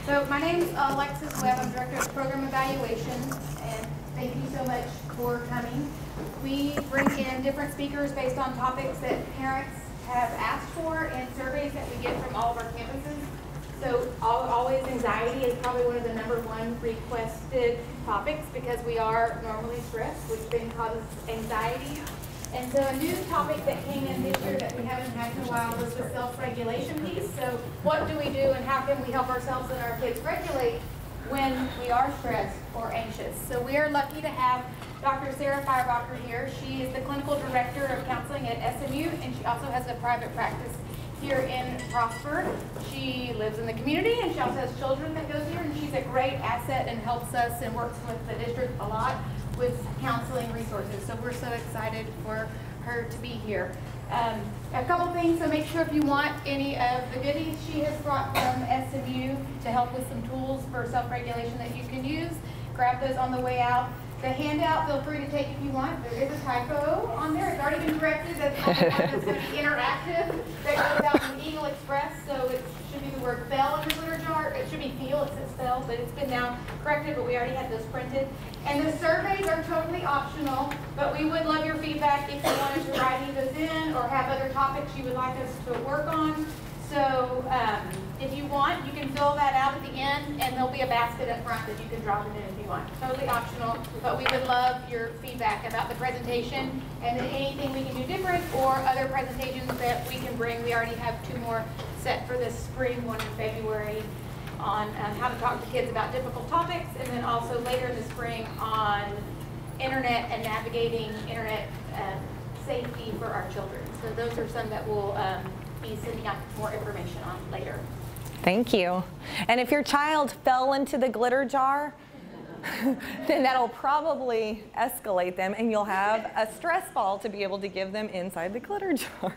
So my name is Alexis Webb. I'm Director of Program Evaluation, and thank you so much for coming. We bring in different speakers based on topics that parents have asked for and surveys that we get from all of our campuses. So always anxiety is probably one of the #1 requested topics because we are normally stressed, which then causes anxiety. And so a new topic that came in this year that we haven't had in a while was the self-regulation piece. So what do we do and how can we help ourselves and our kids regulate when we are stressed or anxious? So we are lucky to have Dr. Sarah Feierbacher here. She is the Clinical Director of Counseling at SMU, and she also has a private practice here in Prosper. She lives in the community, and she also has children that goes here, and she's a great asset and helps us and works with the district a lot with counseling resources. So we're so excited for her to be here. A couple things, so make sure if you want any of the goodies she has brought from SMU to help with some tools for self-regulation that you can use, grab those on the way out. The handout, feel free to take if you want. There is a typo on there. It's already been corrected. That's the one that's going to be interactive. That goes out from Eagle Express, so it should be the word fell in the glitter jar. It should be feel, it says fell, but it's been now corrected, but we already had those printed. And the surveys are totally optional, but we would love your feedback if you wanted to write those in or have other topics you would like us to work on. So if you want, you can fill that out at the end, and there'll be a basket up front that you can drop it in if you want. Totally optional, but we would love your feedback about the presentation and anything we can do different or other presentations that we can bring. We already have 2 more set for this spring, one in February on how to talk to kids about difficult topics, and then also later in the spring on internet and navigating internet safety for our children. So those are some that we'll be sending out more information on later. Thank you. And if your child fell into the glitter jar, then that'll probably escalate them, and you'll have a stress ball to be able to give them inside the glitter jar.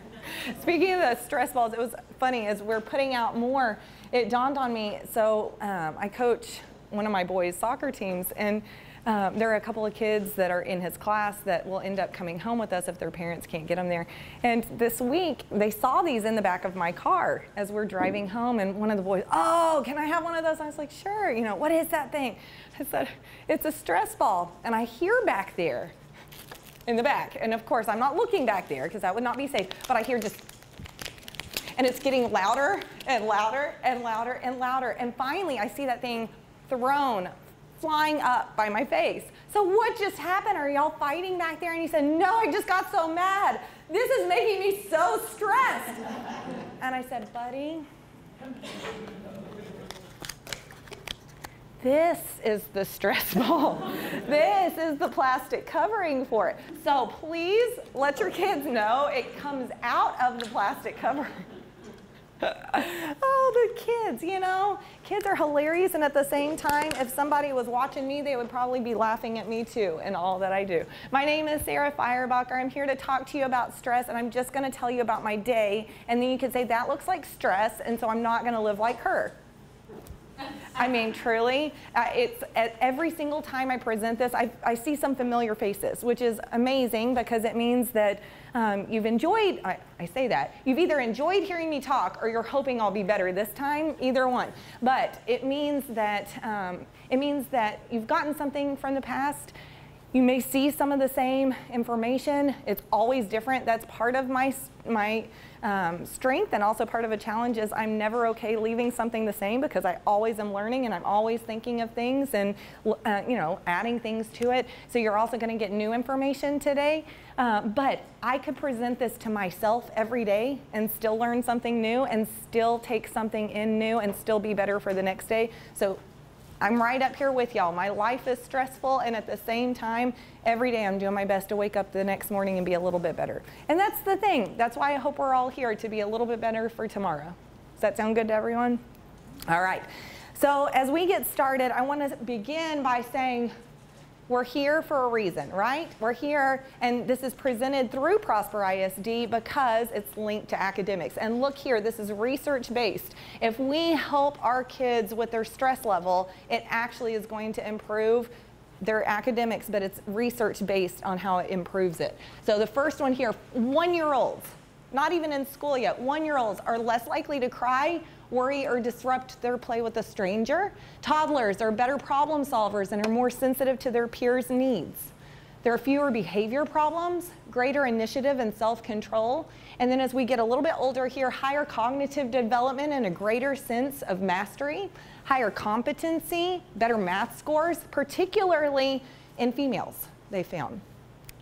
Speaking of the stress balls, it was funny as we're putting out more, it dawned on me, so I coach one of my boys' soccer teams, and there are a couple of kids that are in his class that will end up coming home with us if their parents can't get them there. And this week, they saw these in the back of my car as we're driving home, and one of the boys, "Oh, can I have one of those?" I was like, "Sure, you know, what is that thing?" I said, "It's a stress ball." And I hear back there in the back, and of course, I'm not looking back there because that would not be safe, but I hear just, and it's getting louder and louder and louder and louder. And finally, I see that thing thrown, flying up by my face. "So what just happened? Are y'all fighting back there?" And he said, "No, I just got so mad. This is making me so stressed." And I said, "Buddy, this is the stress ball. This is the plastic covering for it. So please let your kids know it comes out of the plastic covering." Oh, the kids, you know, kids are hilarious, and at the same time, if somebody was watching me, they would probably be laughing at me too and all that I do. My name is Sarah Feierbacher. I'm here to talk to you about stress, and I'm just going to tell you about my day, and then you could say, "That looks like stress, and so I'm not going to live like her." I mean, truly, it's every single time I present this, I see some familiar faces, which is amazing because it means that you've enjoyed, I say that, you've either enjoyed hearing me talk or you're hoping I'll be better this time, either one. But it means that you've gotten something from the past. You may see some of the same information. It's always different. That's part of my strength, and also part of a challenge is I'm never okay leaving something the same because I always am learning, and I'm always thinking of things and you know, adding things to it. So you're also going to get new information today. But I could present this to myself every day and still learn something new and still take something in new and still be better for the next day. So I'm right up here with y'all. My life is stressful, and at the same time, every day I'm doing my best to wake up the next morning and be a little bit better. And that's the thing. That's why I hope we're all here to be a little bit better for tomorrow. Does that sound good to everyone? All right. So as we get started, I want to begin by saying we're here for a reason, right? We're here, and this is presented through Prosper ISD because it's linked to academics. And look here, this is research-based. If we help our kids with their stress level, it actually is going to improve their academics, but it's research-based on how it improves it. So the first one here, 1-year-olds, not even in school yet, 1-year-olds are less likely to cry worry or disrupt their play with a stranger. Toddlers are better problem solvers and are more sensitive to their peers' needs. There are fewer behavior problems, greater initiative and self-control. And then as we get a little bit older here, higher cognitive development and a greater sense of mastery, higher competency, better math scores, particularly in females, they found.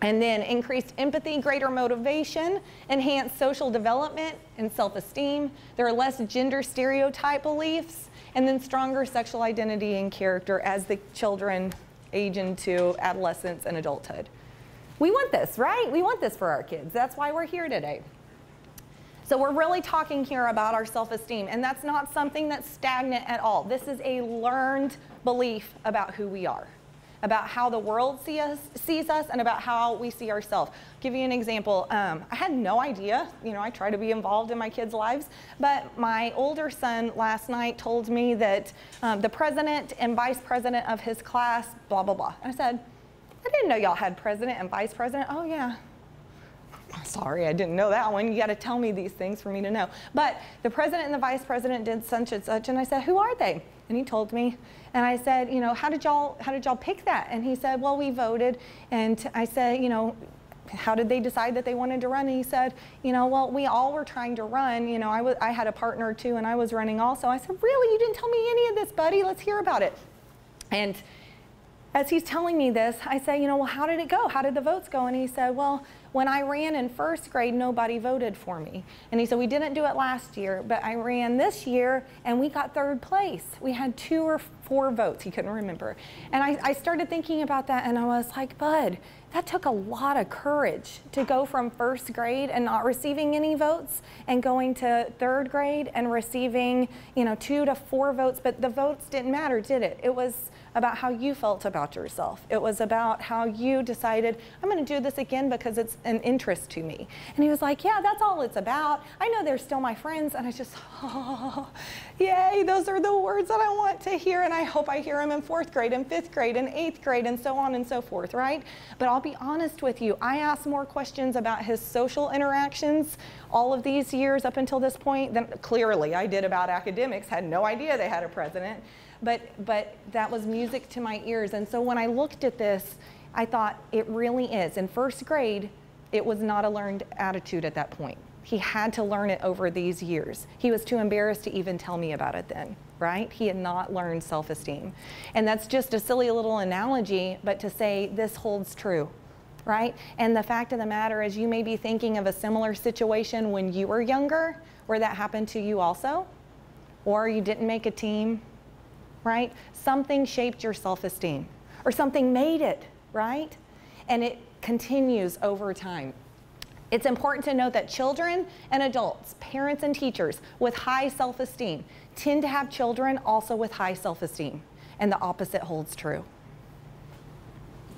And then increased empathy, greater motivation, enhanced social development and self-esteem. There are less gender stereotype beliefs, and then stronger sexual identity and character as the children age into adolescence and adulthood. We want this, right? We want this for our kids. That's why we're here today. So we're really talking here about our self-esteem, and that's not something that's stagnant at all. This is a learned belief about who we are, about how the world sees us, and about how we see ourselves. I'll give you an example. I had no idea, I try to be involved in my kids' lives, but my older son last night told me that the president and vice president of his class, blah, blah, blah. I said, I didn't know y'all had president and vice president. Oh, yeah. Sorry, I didn't know that one. You got to tell me these things for me to know. But the president and the vice president did such and such, and I said, who are they? And he told me, and I said, how did y'all pick that? And he said, well, we voted. And I said, how did they decide that they wanted to run? And he said, well, we all were trying to run. I had a partner too, and I was running also. I said, really? You didn't tell me any of this, buddy? Let's hear about it. And as he's telling me this, I say, well, how did it go? How did the votes go? And he said, well, when I ran in first grade, nobody voted for me. And he said, we didn't do it last year, but I ran this year and we got third place. We had 2 or 4 votes, he couldn't remember. And I started thinking about that, and I was like, bud, that took a lot of courage to go from first grade and not receiving any votes and going to third grade and receiving 2 to 4 votes, but the votes didn't matter, did it? It was about how you felt about yourself. It was about how you decided, I'm going to do this again because it's an interest to me. And he was like, yeah, that's all it's about. I know they're still my friends. And I just, oh, yay, those are the words that I want to hear. And I hope I hear them in 4th grade and 5th grade and 8th grade and so on and so forth, right? But I'll be honest with you, I asked more questions about his social interactions all of these years up until this point than clearly I did about academics. Had no idea they had a president. But that was music to my ears. And so when I looked at this, I thought it really is. In first grade, it was not a learned attitude at that point. He had to learn it over these years. He was too embarrassed to even tell me about it then, right? He had not learned self-esteem. And that's just a silly little analogy, but to say this holds true, right? And the fact of the matter is you may be thinking of a similar situation when you were younger where that happened to you also, or you didn't make a team, right? Something shaped your self-esteem, or something made it, right? And it continues over time. It's important to note that children and adults, parents and teachers with high self-esteem tend to have children also with high self-esteem, and the opposite holds true.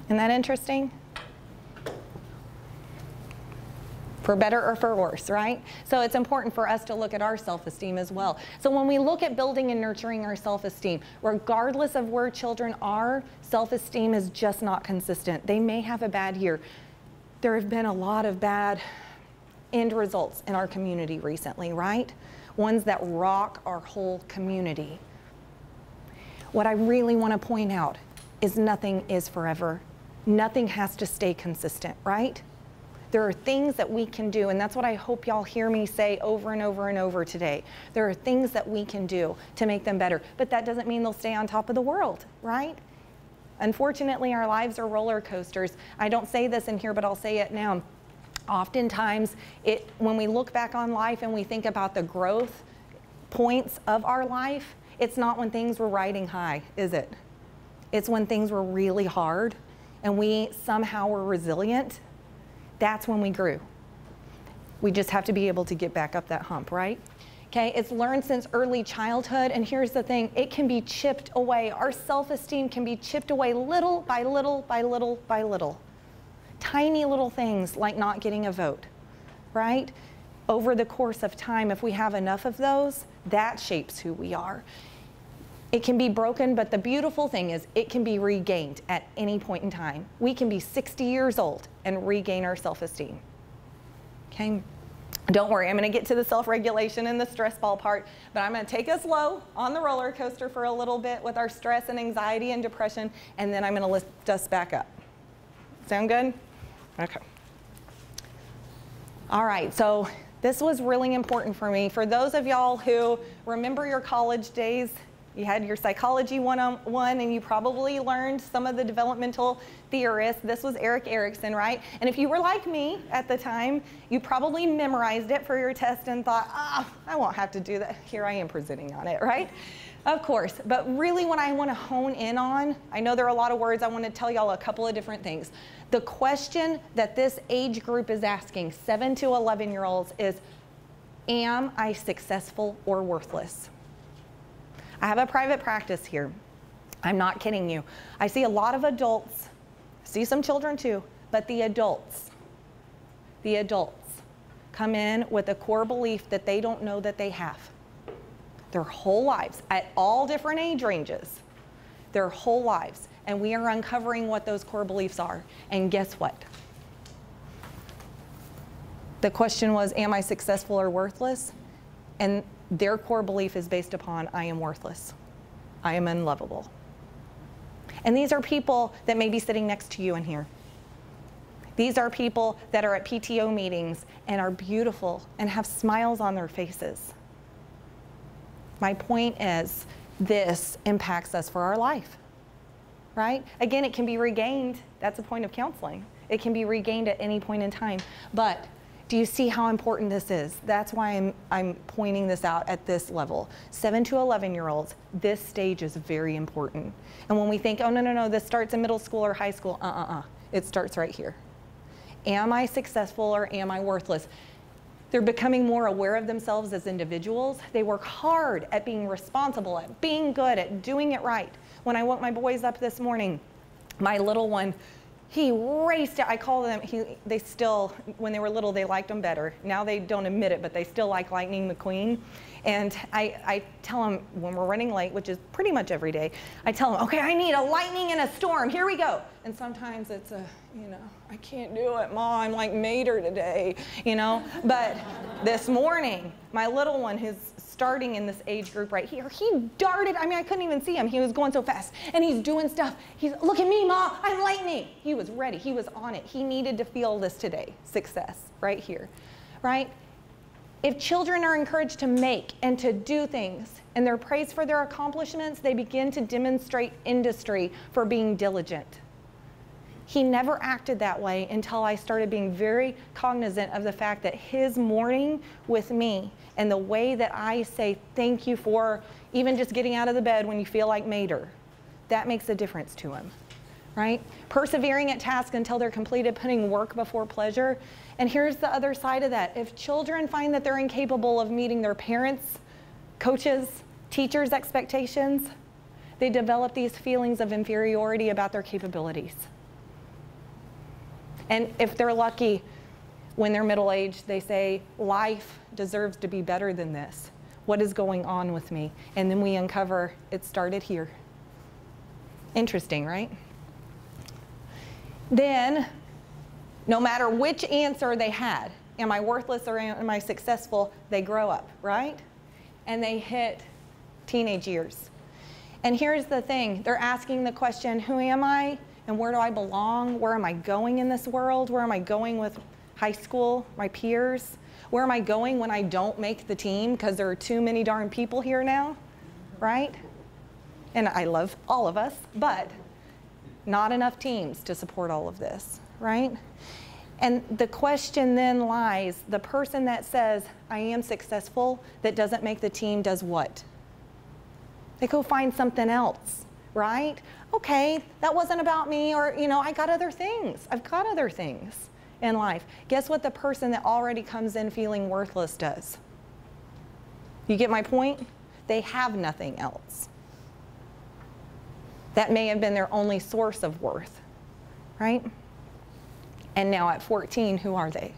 Isn't that interesting? For better or for worse, right? So it's important for us to look at our self-esteem as well. So when we look at building and nurturing our self-esteem, regardless of where children are, self-esteem is just not consistent. They may have a bad year. There have been a lot of bad end results in our community recently, right? Ones that rock our whole community. What I really want to point out is nothing is forever. Nothing has to stay consistent, right? There are things that we can do, and that's what I hope y'all hear me say over and over and over today. There are things that we can do to make them better, but that doesn't mean they'll stay on top of the world, right? Unfortunately, our lives are roller coasters. I don't say this in here, but I'll say it now. Oftentimes, when we look back on life and we think about the growth points of our life, it's not when things were riding high, is it? It's when things were really hard and we somehow were resilient. That's when we grew. We just have to be able to get back up that hump, right? Okay, it's learned since early childhood, and here's the thing, it can be chipped away. Our self-esteem can be chipped away little by little by little by little. Tiny little things like not getting a vote, right? Over the course of time, if we have enough of those, that shapes who we are. It can be broken, but the beautiful thing is it can be regained at any point in time. We can be 60 years old and regain our self-esteem, okay? Don't worry, I'm going to get to the self-regulation and the stress ball part, but I'm going to take us low on the roller coaster for a little bit with our stress and anxiety and depression, and then I'm going to lift us back up. Sound good? Okay. All right, so this was really important for me. For those of y'all who remember your college days, you had your psychology 101 and you probably learned some of the developmental theorists. This was Erik Erikson, right? And if you were like me at the time, you probably memorized it for your test and thought, I won't have to do that. Here I am presenting on it, right? Of course, but really what I want to hone in on, I know there are a lot of words, I want to tell y'all a couple of different things. The question that this age group is asking, 7 to 11-year-olds, is, am I successful or worthless? I have a private practice here. I'm not kidding you. I see a lot of adults, see some children too, but the adults come in with a core belief that they don't know that they have. Their whole lives, at all different age ranges, their whole lives. And we are uncovering what those core beliefs are. And guess what? The question was, am I successful or worthless? And their core belief is based upon, I am worthless. I am unlovable. And these are people that may be sitting next to you in here. These are people that are at PTO meetings and are beautiful and have smiles on their faces. My point is, this impacts us for our life, right? Again, it can be regained. That's a point of counseling. It can be regained at any point in time. But do you see how important this is? That's why I'm pointing this out at this level. 7 to 11-year-olds, this stage is very important. And when we think, oh, no, this starts in middle school or high school, it starts right here. Am I successful or am I worthless? They're becoming more aware of themselves as individuals. They work hard at being responsible, at being good, at doing it right. When I woke my boys up this morning, my little one, he raced out. I call them, they still, when they were little, they liked him better. Now they don't admit it, but they still like Lightning McQueen. And I tell them when we're running late, which is pretty much every day, I tell them, okay, I need a lightning and a storm. Here we go. And sometimes it's I can't do it, Ma. I'm like Mater today, But this morning, my little one who's starting in this age group right here, he darted. I couldn't even see him. He was going so fast. And he's doing stuff. Look at me, Ma. I'm lightning. He was ready. He was on it. He needed to feel this today. Success right here, right? If children are encouraged to make and to do things and they're praised for their accomplishments, they begin to demonstrate industry for being diligent. He never acted that way until I started being very cognizant of the fact that his morning with me and the way that I say thank you for even just getting out of the bed when you feel like Mater, that makes a difference to him, right? Persevering at tasks until they're completed, putting work before pleasure. And here's the other side of that. If children find that they're incapable of meeting their parents, coaches, teachers' expectations, they develop these feelings of inferiority about their capabilities. And if they're lucky, when they're middle-aged, they say, life deserves to be better than this. What is going on with me? And then we uncover it started here. Interesting, right? Then, no matter which answer they had, am I worthless or am I successful, they grow up, right? And they hit teenage years. And here's the thing, they're asking the question, who am I and where do I belong? Where am I going in this world? Where am I going with high school, my peers? Where am I going when I don't make the team because there are too many darn people here now, right? And I love all of us, but not enough teams to support all of this, right? And the question then lies, the person that says, I am successful, that doesn't make the team does what? They go find something else, right? Okay, that wasn't about me, or, I got other things. I've got other things in life. Guess what the person that already comes in feeling worthless does? You get my point? They have nothing else. That may have been their only source of worth, right? And now at 14, who are they?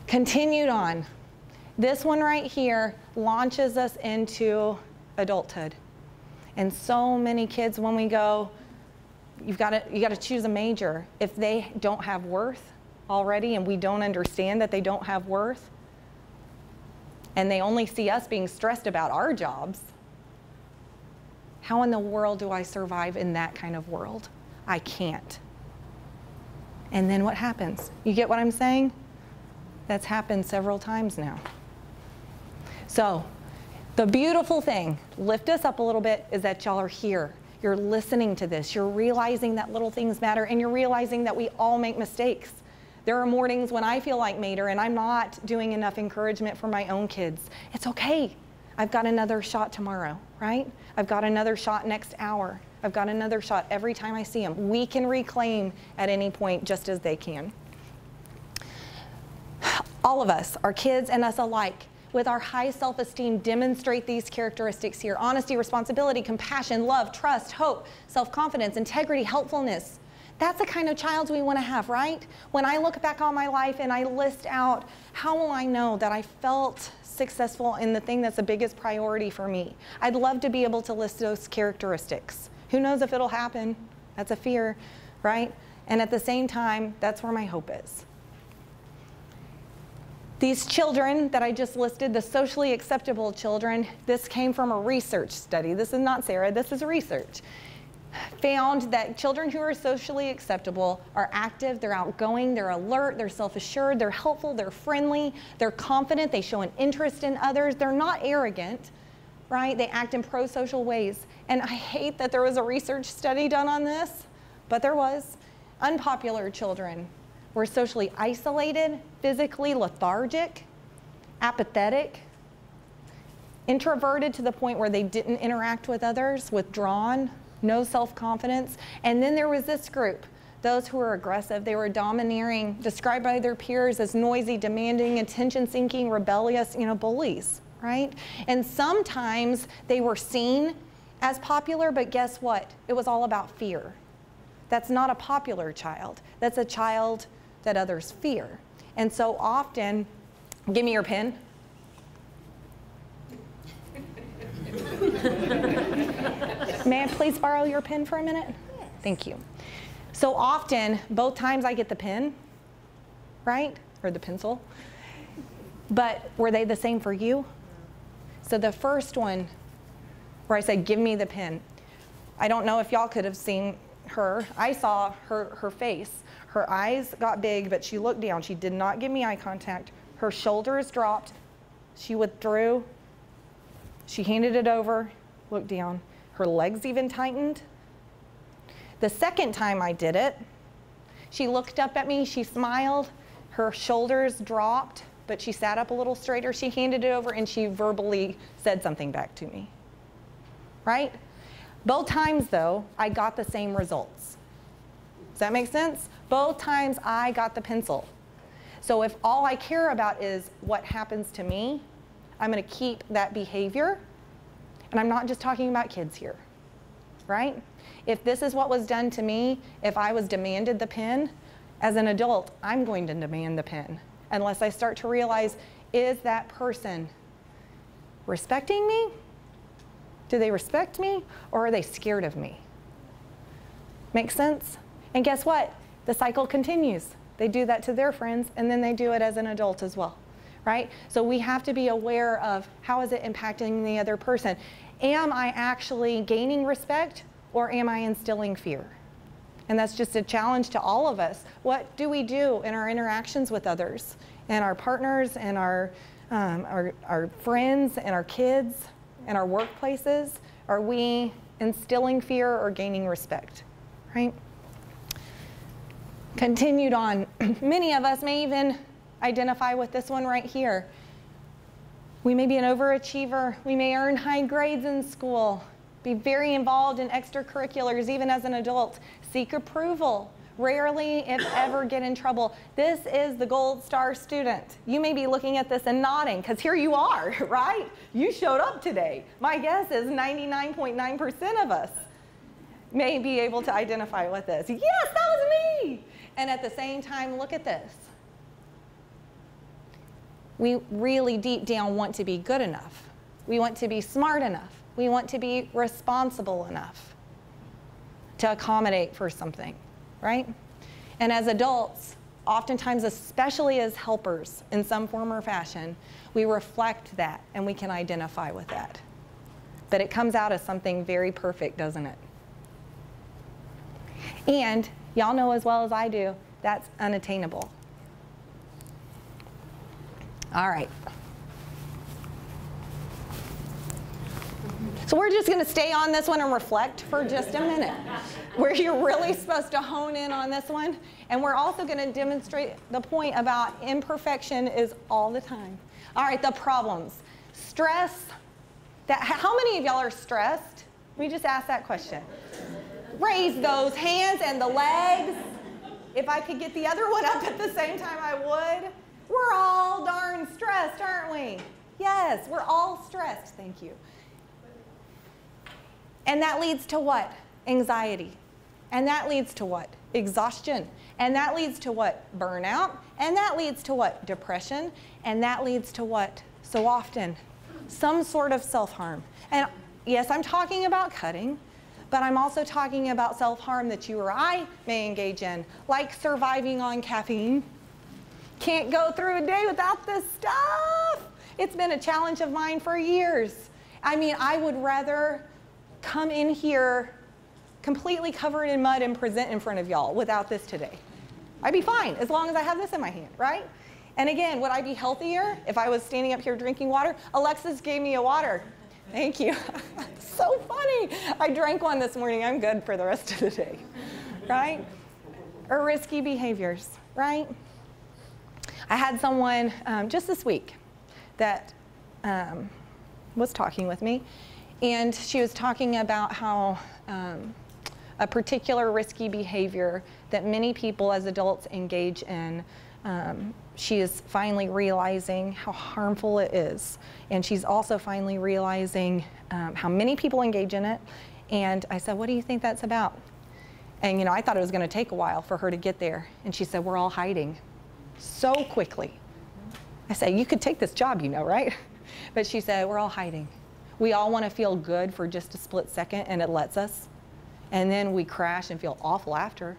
Continued on. This one right here launches us into adulthood. And so many kids, when we go, you got to choose a major. If they don't have worth, already and we don't understand that they don't have worth, and they only see us being stressed about our jobs, how in the world do I survive in that kind of world? I can't. And then what happens? You get what I'm saying? That's happened several times now. So the beautiful thing, lift us up a little bit, is that y'all are here. You're listening to this. You're realizing that little things matter, and you're realizing that we all make mistakes. There are mornings when I feel like Mater and I'm not doing enough encouragement for my own kids. It's okay. I've got another shot tomorrow, right? I've got another shot next hour. I've got another shot every time I see them. We can reclaim at any point just as they can. All of us, our kids and us alike, with our high self-esteem, demonstrate these characteristics here: honesty, responsibility, compassion, love, trust, hope, self-confidence, integrity, helpfulness. That's the kind of child we want to have, right? When I look back on my life and I list out, how will I know that I felt successful in the thing that's the biggest priority for me? I'd love to be able to list those characteristics. Who knows if it'll happen? That's a fear, right? And at the same time, that's where my hope is. These children that I just listed, the socially acceptable children, this came from a research study. This is not Sarah, this is research. Found that children who are socially acceptable are active, they're outgoing, they're alert, they're self-assured, they're helpful, they're friendly, they're confident, they show an interest in others, they're not arrogant, right? They act in pro-social ways. And I hate that there was a research study done on this, but there was. Unpopular children were socially isolated, physically lethargic, apathetic, introverted to the point where they didn't interact with others, withdrawn, no self-confidence. And then there was this group, those who were aggressive. They were domineering, described by their peers as noisy, demanding, attention-seeking, rebellious, bullies, right? And sometimes they were seen as popular, but guess what? It was all about fear. That's not a popular child. That's a child that others fear. And so often, give me your pen. May I please borrow your pen for a minute? Yes. Thank you. So often, both times I get the pen, right? Or the pencil. But were they the same for you? So the first one, where I said, give me the pen. I don't know if y'all could have seen her. I saw her face. Her eyes got big, but she looked down. She did not give me eye contact. Her shoulders dropped. She withdrew. She handed it over, looked down. Her legs even tightened. The second time I did it, she looked up at me, she smiled, her shoulders dropped, but she sat up a little straighter. She handed it over and she verbally said something back to me, right? Both times though, I got the same results. Does that make sense? Both times I got the pencil. So if all I care about is what happens to me, I'm going to keep that behavior. And I'm not just talking about kids here, right? If this is what was done to me, if I was demanded the pen, as an adult, I'm going to demand the pen. Unless I start to realize, is that person respecting me? Do they respect me? Or are they scared of me? Make sense? And guess what? The cycle continues. They do that to their friends, and then they do it as an adult as well. Right? So we have to be aware of how is it impacting the other person. Am I actually gaining respect, or am I instilling fear? And that's just a challenge to all of us. What do we do in our interactions with others, and our partners, and our friends, and our kids, and our workplaces? Are we instilling fear or gaining respect? Right? Continued on. Many of us may even identify with this one right here. We may be an overachiever. We may earn high grades in school, be very involved in extracurriculars even as an adult, seek approval, rarely if ever get in trouble. This is the gold star student. You may be looking at this and nodding because here you are, right? You showed up today. My guess is 99.9% of us may be able to identify with this. Yes, that was me. And at the same time, look at this. We really deep down want to be good enough. We want to be smart enough. We want to be responsible enough to accommodate for something, right? And as adults, oftentimes, especially as helpers in some form or fashion, we reflect that and we can identify with that. But it comes out as something very perfect, doesn't it? And y'all know as well as I do, that's unattainable. All right. So we're just going to stay on this one and reflect for just a minute, where you're really supposed to hone in on this one. And we're also going to demonstrate the point about imperfection is all the time. All right, the problems. Stress. How many of y'all are stressed? Let me just ask that question. Raise those hands and the legs. If I could get the other one up at the same time, I would. We're all darn stressed, aren't we? Yes, we're all stressed. Thank you. And that leads to what? Anxiety. And that leads to what? Exhaustion. And that leads to what? Burnout. And that leads to what? Depression. And that leads to what? So often, some sort of self-harm. And yes, I'm talking about cutting, but I'm also talking about self-harm that you or I may engage in, like surviving on caffeine. Can't go through a day without this stuff. It's been a challenge of mine for years. I mean, I would rather come in here completely covered in mud and present in front of y'all without this today. I'd be fine as long as I have this in my hand, right? And again, would I be healthier if I was standing up here drinking water? Alexis gave me a water. Thank you. So funny. I drank one this morning. I'm good for the rest of the day, right? Or risky behaviors, right? I had someone just this week that was talking with me, and she was talking about how a particular risky behavior that many people as adults engage in, she is finally realizing how harmful it is. And she's also finally realizing how many people engage in it. And I said, what do you think that's about? And you know, I thought it was going to take a while for her to get there. And she said, we're all hiding so quickly. I said, you could take this job, you know, right? But she said, we're all hiding. We all want to feel good for just a split second, and it lets us. And then we crash and feel awful after.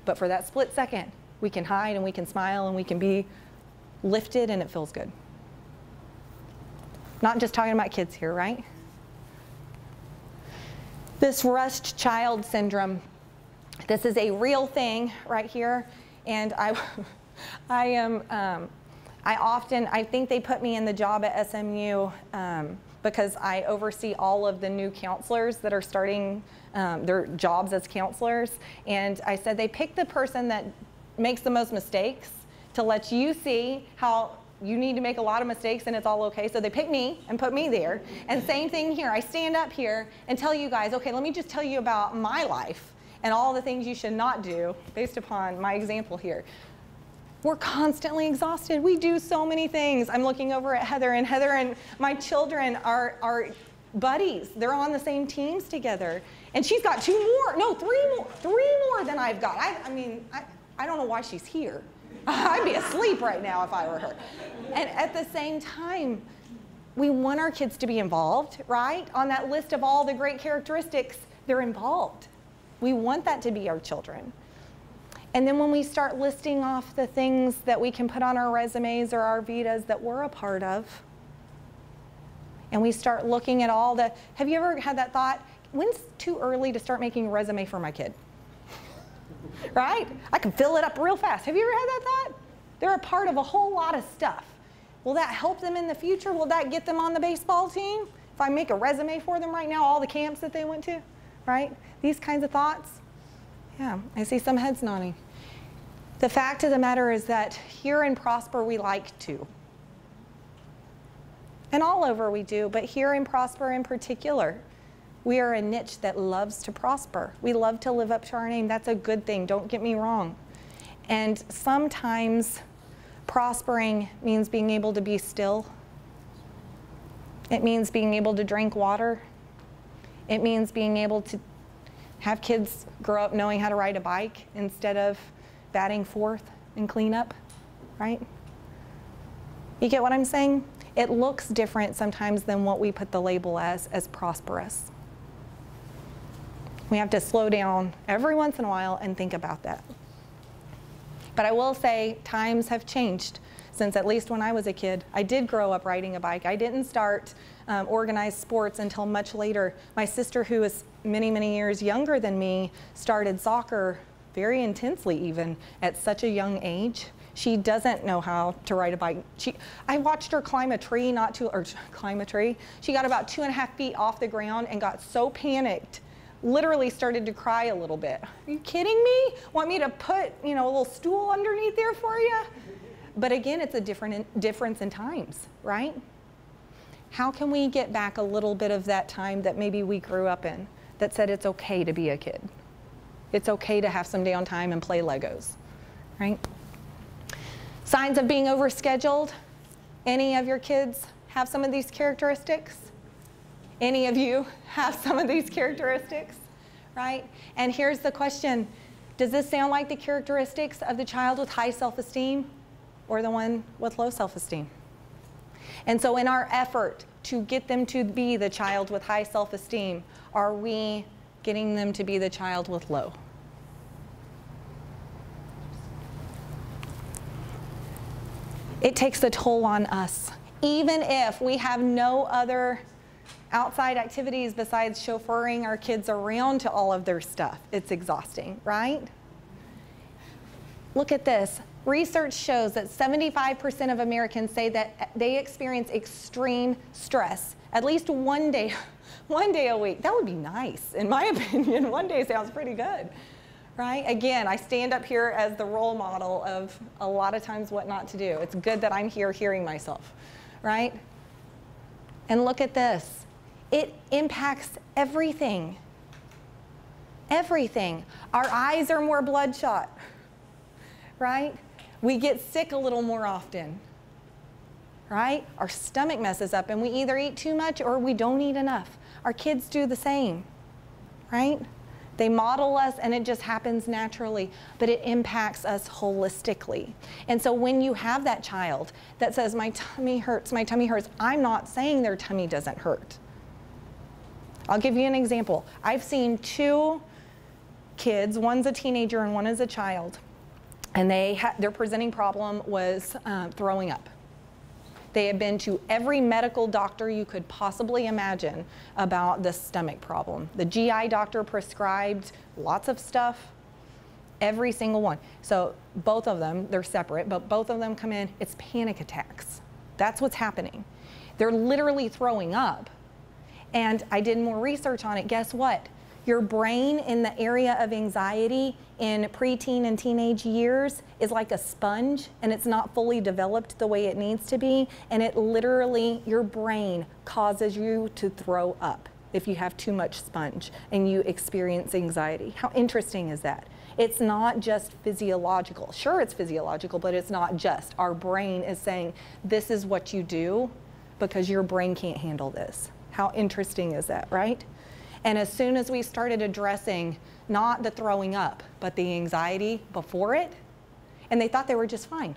But for that split second, we can hide and we can smile and we can be lifted, and it feels good. Not just talking about kids here, right? This rushed child syndrome, this is a real thing right here. And I think they put me in the job at SMU because I oversee all of the new counselors that are starting their jobs as counselors. And I said they pick the person that makes the most mistakes to let you see how you need to make a lot of mistakes and it's all okay. So they pick me and put me there. And same thing here. I stand up here and tell you guys, okay, let me just tell you about my life and all the things you should not do based upon my example here. We're constantly exhausted. We do so many things. I'm looking over at Heather, and Heather and my children are buddies. They're on the same teams together. And she's got three more than I've got. I don't know why she's here. I'd be asleep right now if I were her. And at the same time, we want our kids to be involved, right? On that list of all the great characteristics, they're involved. We want that to be our children. And then when we start listing off the things that we can put on our resumes or our vitas that we're a part of, and we start looking at all the, have you ever had that thought, when's too early to start making a resume for my kid? Right? I can fill it up real fast. Have you ever had that thought? They're a part of a whole lot of stuff. Will that help them in the future? Will that get them on the baseball team? If I make a resume for them right now, all the camps that they went to, right? These kinds of thoughts. Yeah, I see some heads nodding. The fact of the matter is that here in Prosper, we like to. And all over we do, but here in Prosper in particular, we are a niche that loves to prosper. We love to live up to our name. That's a good thing, don't get me wrong. And sometimes prospering means being able to be still. It means being able to drink water. It means being able to have kids grow up knowing how to ride a bike instead of batting fourth in cleanup, right? You get what I'm saying? It looks different sometimes than what we put the label as prosperous. We have to slow down every once in a while and think about that. But I will say times have changed since at least when I was a kid. I did grow up riding a bike. I didn't start organized sports until much later. My sister, who is many, many years younger than me, started soccer very intensely even at such a young age. She doesn't know how to ride a bike. I watched her climb a tree, climb a tree. She got about 2.5 feet off the ground and got so panicked, literally started to cry a little bit. Are you kidding me? Want me to put, a little stool underneath there for you? But again, it's a difference in times, right? How can we get back a little bit of that time that maybe we grew up in that said it's okay to be a kid? It's okay to have some downtime and play Legos, right? Signs of being overscheduled. Any of your kids have some of these characteristics? Any of you have some of these characteristics, right? And here's the question. Does this sound like the characteristics of the child with high self-esteem or the one with low self-esteem? And so in our effort to get them to be the child with high self-esteem, are we getting them to be the child with low? It takes a toll on us. Even if we have no other outside activities besides chauffeuring our kids around to all of their stuff, it's exhausting, right? Look at this. Research shows that 75% of Americans say that they experience extreme stress at least one day a week. That would be nice, in my opinion. One day sounds pretty good, right? Again, I stand up here as the role model of a lot of times what not to do. It's good that I'm here hearing myself, right? And look at this. It impacts everything. Everything. Our eyes are more bloodshot, right? We get sick a little more often, right? Our stomach messes up and we either eat too much or we don't eat enough. Our kids do the same, right? They model us and it just happens naturally, but it impacts us holistically. And so when you have that child that says, my tummy hurts, I'm not saying their tummy doesn't hurt. I'll give you an example. I've seen 2 kids, one's a teenager and one is a child, and their presenting problem was throwing up. They had been to every medical doctor you could possibly imagine about the stomach problem. The GI doctor prescribed lots of stuff, every single one. So both of them, they're separate, but both of them come in, it's panic attacks. That's what's happening. They're literally throwing up. And I did more research on it. Guess what? Your brain in the area of anxiety in preteen and teenage years is like a sponge, and it's not fully developed the way it needs to be. And it literally, your brain causes you to throw up if you have too much sponge and you experience anxiety. How interesting is that? It's not just physiological. Sure, it's physiological, but it's not just. Our brain is saying, this is what you do because your brain can't handle this. How interesting is that, right? And as soon as we started addressing not the throwing up, but the anxiety before it, and they thought they were just fine.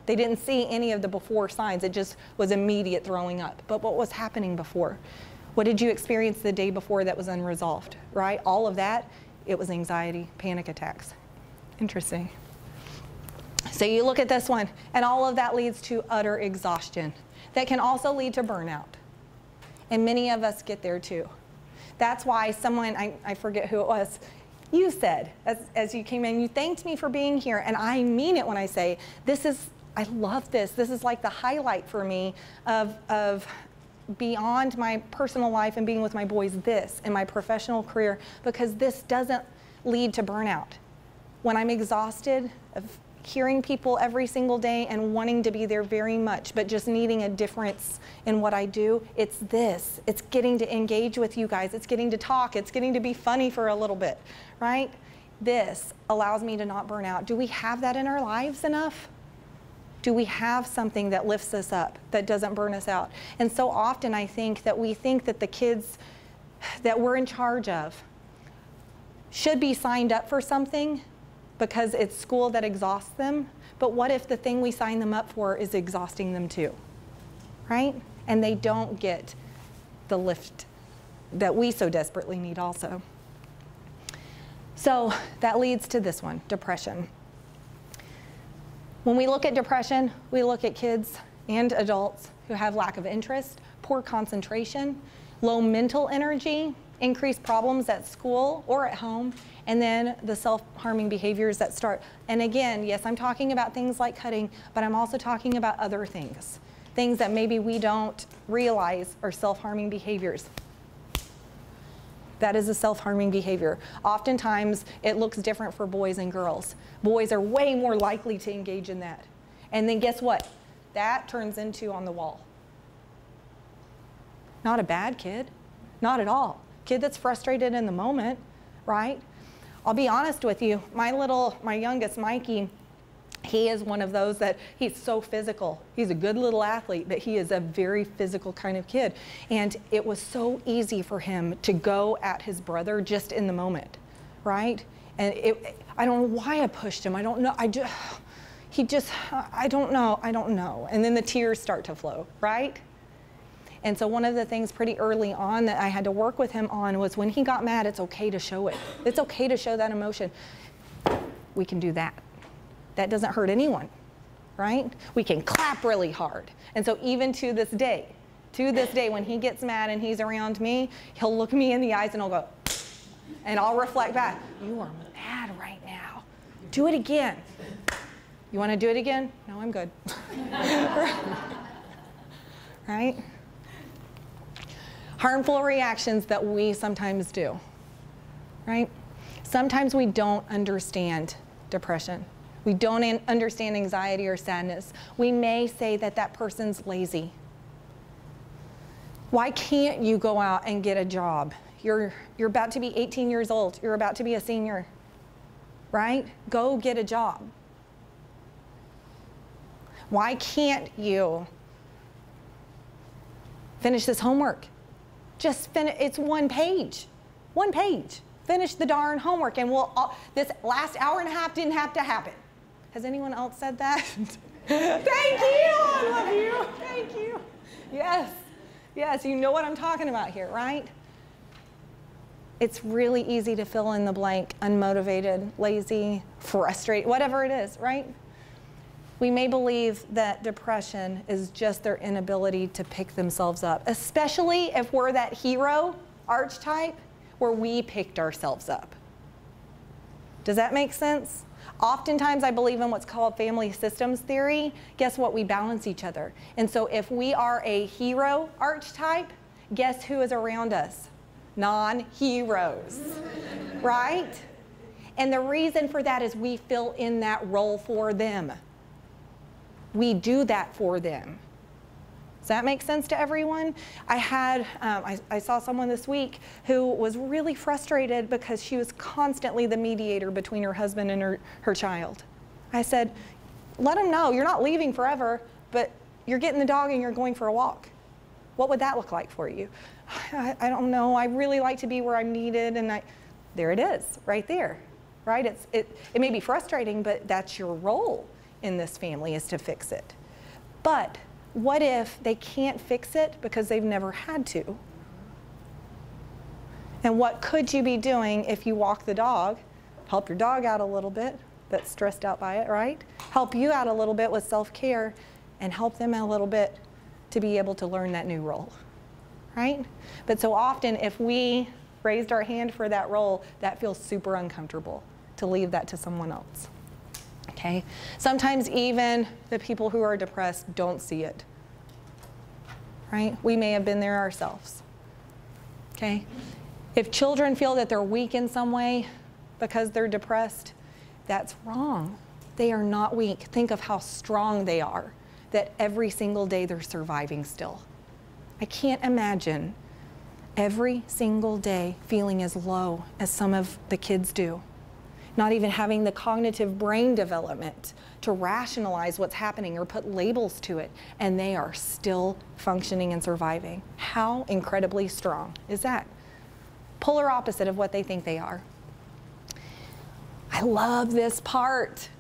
They didn't see any of the before signs. It just was immediate throwing up. But what was happening before? What did you experience the day before that was unresolved, right? All of that, it was anxiety, panic attacks. Interesting. So you look at this one, and all of that leads to utter exhaustion. That can also lead to burnout. And many of us get there too. That's why someone, I forget who it was, you said, as you came in, you thanked me for being here, and I mean it when I say, I love this. This is like the highlight for me of beyond my personal life and being with my boys, this in my professional career, because this doesn't lead to burnout. When I'm exhausted of hearing people every single day and wanting to be there very much, but just needing a difference in what I do, it's this. It's getting to engage with you guys. It's getting to talk. It's getting to be funny for a little bit, right? This allows me to not burn out. Do we have that in our lives enough? Do we have something that lifts us up, that doesn't burn us out? And so often I think that we think that the kids that we're in charge of should be signed up for something because it's school that exhausts them. But what if the thing we sign them up for is exhausting them too, right? And they don't get the lift that we so desperately need also. So that leads to this one, depression. When we look at depression, we look at kids and adults who have lack of interest, poor concentration, low mental energy, increased problems at school or at home, and then the self-harming behaviors that start. And again, yes, I'm talking about things like cutting, but I'm also talking about other things. Things that maybe we don't realize are self-harming behaviors. That is a self-harming behavior. Oftentimes, it looks different for boys and girls. Boys are way more likely to engage in that. And then guess what? That turns into on the wall. Not a bad kid, not at all. Kid that's frustrated in the moment, right? I'll be honest with you, my youngest, Mikey, he is one of those that he's so physical. He's a good little athlete, but he is a very physical kind of kid. And it was so easy for him to go at his brother just in the moment, right? And I don't know why I pushed him. I don't know. I don't know. And then the tears start to flow, right? And so one of the things pretty early on that I had to work with him on was when he got mad, it's okay to show it. It's okay to show that emotion. We can do that. That doesn't hurt anyone, right? We can clap really hard. And so even to this day, when he gets mad and he's around me, he'll look me in the eyes and he'll go, and I'll reflect back, you are mad right now. Do it again. You want to do it again? No, I'm good. Right? Harmful reactions that we sometimes do, right? Sometimes we don't understand depression. We don't understand anxiety or sadness. We may say that that person's lazy. Why can't you go out and get a job? You're about to be 18 years old. You're about to be a senior, right? Go get a job. Why can't you finish this homework? Just finish, it's one page. Finish the darn homework and this last hour and a half didn't have to happen. Has anyone else said that? Thank you, I love you, thank you. Yes, you know what I'm talking about here, right? It's really easy to fill in the blank, unmotivated, lazy, frustrated, whatever it is, right? We may believe that depression is just their inability to pick themselves up, especially if we're that hero archetype where we picked ourselves up. Does that make sense? Oftentimes I believe in what's called family systems theory. Guess what? We balance each other. And so if we are a hero archetype, guess who is around us? Non-heroes, right? And the reason for that is we fill in that role for them. We do that for them. Does that make sense to everyone? I saw someone this week who was really frustrated because she was constantly the mediator between her husband and her child. I said, let them know you're not leaving forever, but you're getting the dog and you're going for a walk. What would that look like for you? I don't know. I really like to be where I'm needed, and there it is, right there, right? It may be frustrating, but that's your role in this family, is to fix it. But what if they can't fix it because they've never had to? And what could you be doing if you walk the dog, help your dog out a little bit, that's stressed out by it, right? Help you out a little bit with self-care and help them a little bit to be able to learn that new role, right? But so often if we raised our hand for that role, that feels super uncomfortable to leave that to someone else. Okay? Sometimes even the people who are depressed don't see it, right? We may have been there ourselves, okay? If children feel that they're weak in some way because they're depressed, that's wrong. They are not weak. Think of how strong they are, that every single day they're surviving still. I can't imagine every single day feeling as low as some of the kids do. Not even having the cognitive brain development to rationalize what's happening or put labels to it, and they are still functioning and surviving. How incredibly strong is that? Polar opposite of what they think they are. I love this part.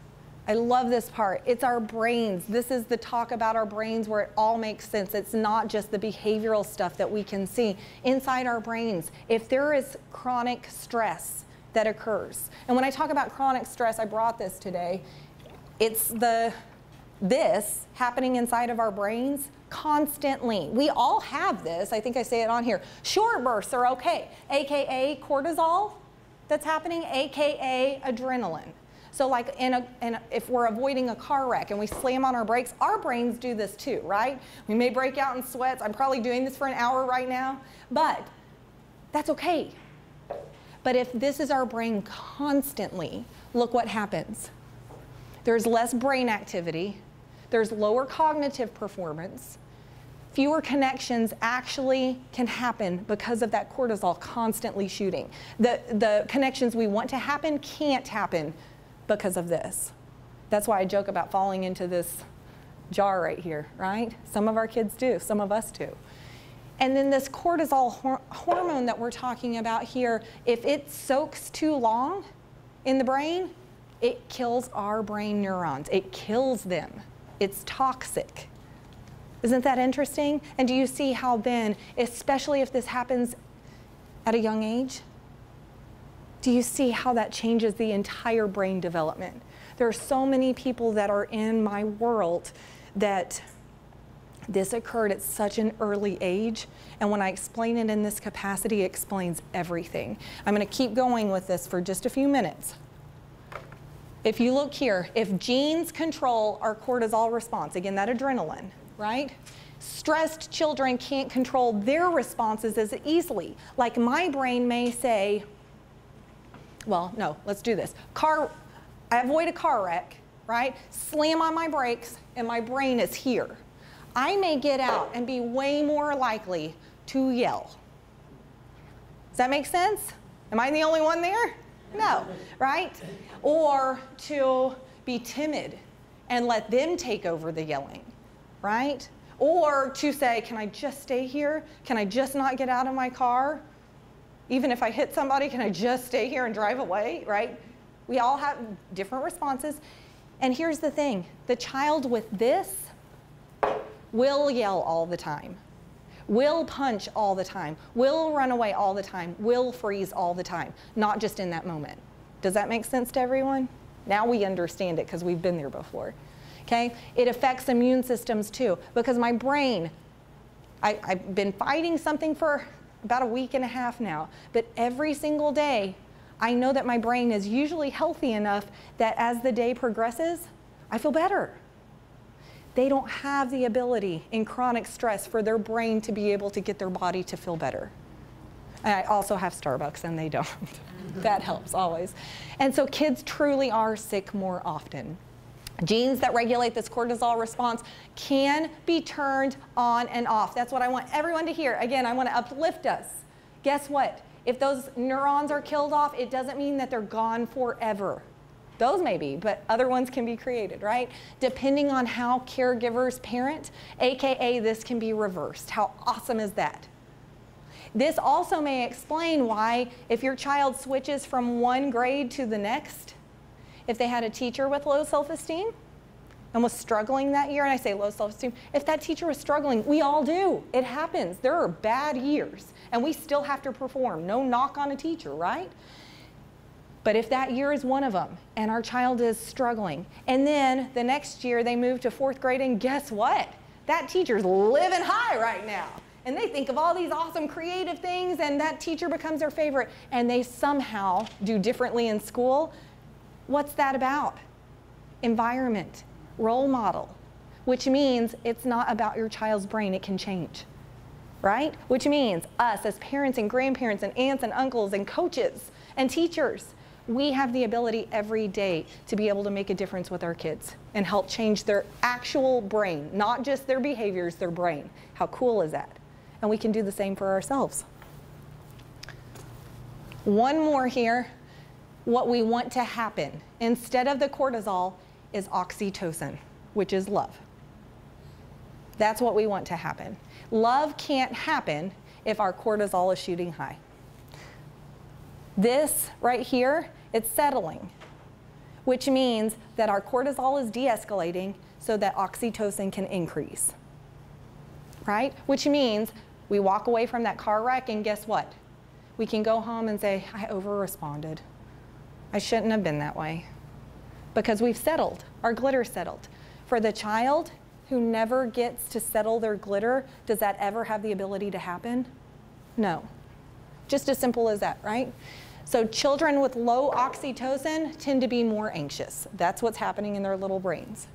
I love this part. It's our brains. This is the talk about our brains where it all makes sense. It's not just the behavioral stuff that we can see. Inside our brains, if there is chronic stress that occurs. And when I talk about chronic stress, I brought this today. It's the this happening inside of our brains constantly. We all have this. I think I say it on here. Short bursts are okay, AKA cortisol that's happening, AKA adrenaline. So like if we're avoiding a car wreck and we slam on our brakes, our brains do this too, right? We may break out in sweats. I'm probably doing this for an hour right now, but that's okay. But if this is our brain constantly, look what happens. There's less brain activity. There's lower cognitive performance. Fewer connections actually can happen because of that cortisol constantly shooting. The connections we want to happen can't happen because of this. That's why I joke about falling into this jar right here, right? Some of our kids do, some of us do. And then this cortisol hormone that we're talking about here, if it soaks too long in the brain, it kills our brain neurons. It kills them. It's toxic. Isn't that interesting? And do you see how then, especially if this happens at a young age, do you see how that changes the entire brain development? There are so many people that are in my world that this occurred at such an early age, and when I explain it in this capacity, it explains everything. I'm going to keep going with this for just a few minutes. If you look here, if genes control our cortisol response, again, that adrenaline, right? Stressed children can't control their responses as easily. Like my brain may say, well, no, let's do this. I avoid a car wreck, right? Slam on my brakes, and my brain is here. I may get out and be way more likely to yell. Does that make sense? Am I the only one there? No, right? Or to be timid and let them take over the yelling, right? Or to say, can I just stay here? Can I just not get out of my car? Even if I hit somebody, can I just stay here and drive away, right? We all have different responses. And here's the thing, the child with this will yell all the time, will punch all the time, will run away all the time, will freeze all the time, not just in that moment. Does that make sense to everyone? Now we understand it because we've been there before, okay? It affects immune systems too, because my brain, I've been fighting something for about a week and a half now, but every single day, I know that my brain is usually healthy enough that as the day progresses, I feel better. They don't have the ability in chronic stress for their brain to be able to get their body to feel better. And I also have Starbucks and they don't. That helps always. And so kids truly are sick more often. Genes that regulate this cortisol response can be turned on and off. That's what I want everyone to hear. Again, I want to uplift us. Guess what? If those neurons are killed off, it doesn't mean that they're gone forever. Those may be, but other ones can be created, right? Depending on how caregivers parent, AKA this can be reversed. How awesome is that? This also may explain why if your child switches from one grade to the next, if they had a teacher with low self-esteem and was struggling that year, and I say low self-esteem, if that teacher was struggling, we all do. It happens. There are bad years, and we still have to perform. No knock on a teacher, right? But if that year is one of them, and our child is struggling, and then the next year they move to 4th grade, and guess what? That teacher's living high right now. And they think of all these awesome creative things, and that teacher becomes their favorite, and they somehow do differently in school. What's that about? Environment, role model, which means it's not about your child's brain, it can change, right? Which means us as parents and grandparents and aunts and uncles and coaches and teachers, we have the ability every day to be able to make a difference with our kids and help change their actual brain, not just their behaviors, their brain. How cool is that? And we can do the same for ourselves. One more here. What we want to happen instead of the cortisol is oxytocin, which is love. That's what we want to happen. Love can't happen if our cortisol is shooting high. This right here, it's settling, which means that our cortisol is de-escalating so that oxytocin can increase, right? Which means we walk away from that car wreck and guess what? We can go home and say, I over-responded. I shouldn't have been that way. Because we've settled, our glitter settled. For the child who never gets to settle their glitter, does that ever have the ability to happen? No. Just as simple as that, right? So children with low oxytocin tend to be more anxious. That's what's happening in their little brains.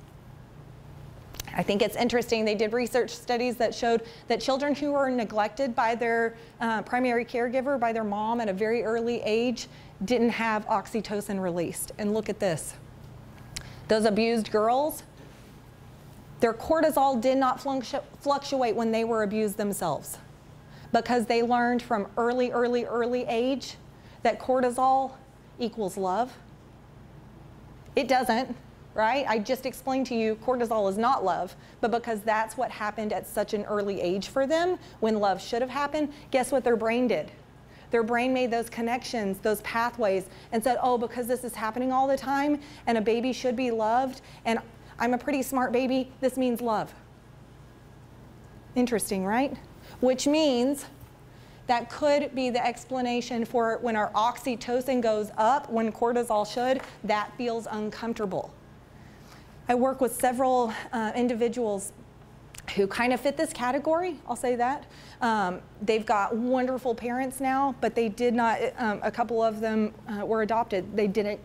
I think it's interesting, they did research studies that showed that children who were neglected by their primary caregiver, by their mom at a very early age, didn't have oxytocin released. And look at this. Those abused girls, their cortisol did not fluctuate when they were abused themselves, because they learned from early age that cortisol equals love. It doesn't, right? I just explained to you cortisol is not love, but because that's what happened at such an early age for them when love should have happened, guess what their brain did? Their brain made those connections, those pathways, and said, oh, because this is happening all the time and a baby should be loved and I'm a pretty smart baby, this means love. Interesting, right? Which means that could be the explanation for when our oxytocin goes up, when cortisol should, that feels uncomfortable. I work with several individuals who kind of fit this category, I'll say that. They've got wonderful parents now, but they did not, a couple of them were adopted. They didn't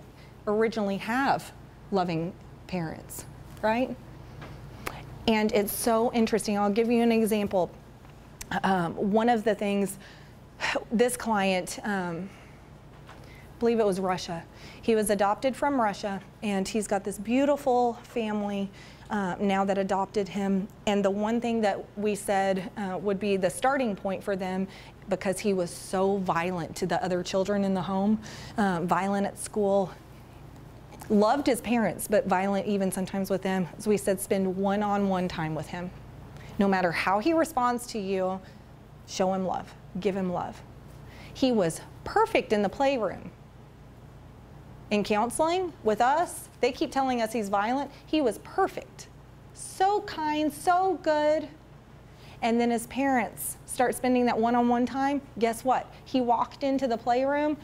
originally have loving parents, right? And it's so interesting. I'll give you an example. One of the things, this client, I believe it was Russia. He was adopted from Russia, and he's got this beautiful family now that adopted him. And the one thing that we said would be the starting point for them, because he was so violent to the other children in the home, violent at school, loved his parents, but violent even sometimes with them. So we said, spend one-on-one time with him. No matter how he responds to you, show him love, give him love. He was perfect in the playroom. In counseling with us, they keep telling us he's violent. He was perfect. So kind, so good. And then his parents start spending that one-on-one time. Guess what? He walked into the playroom,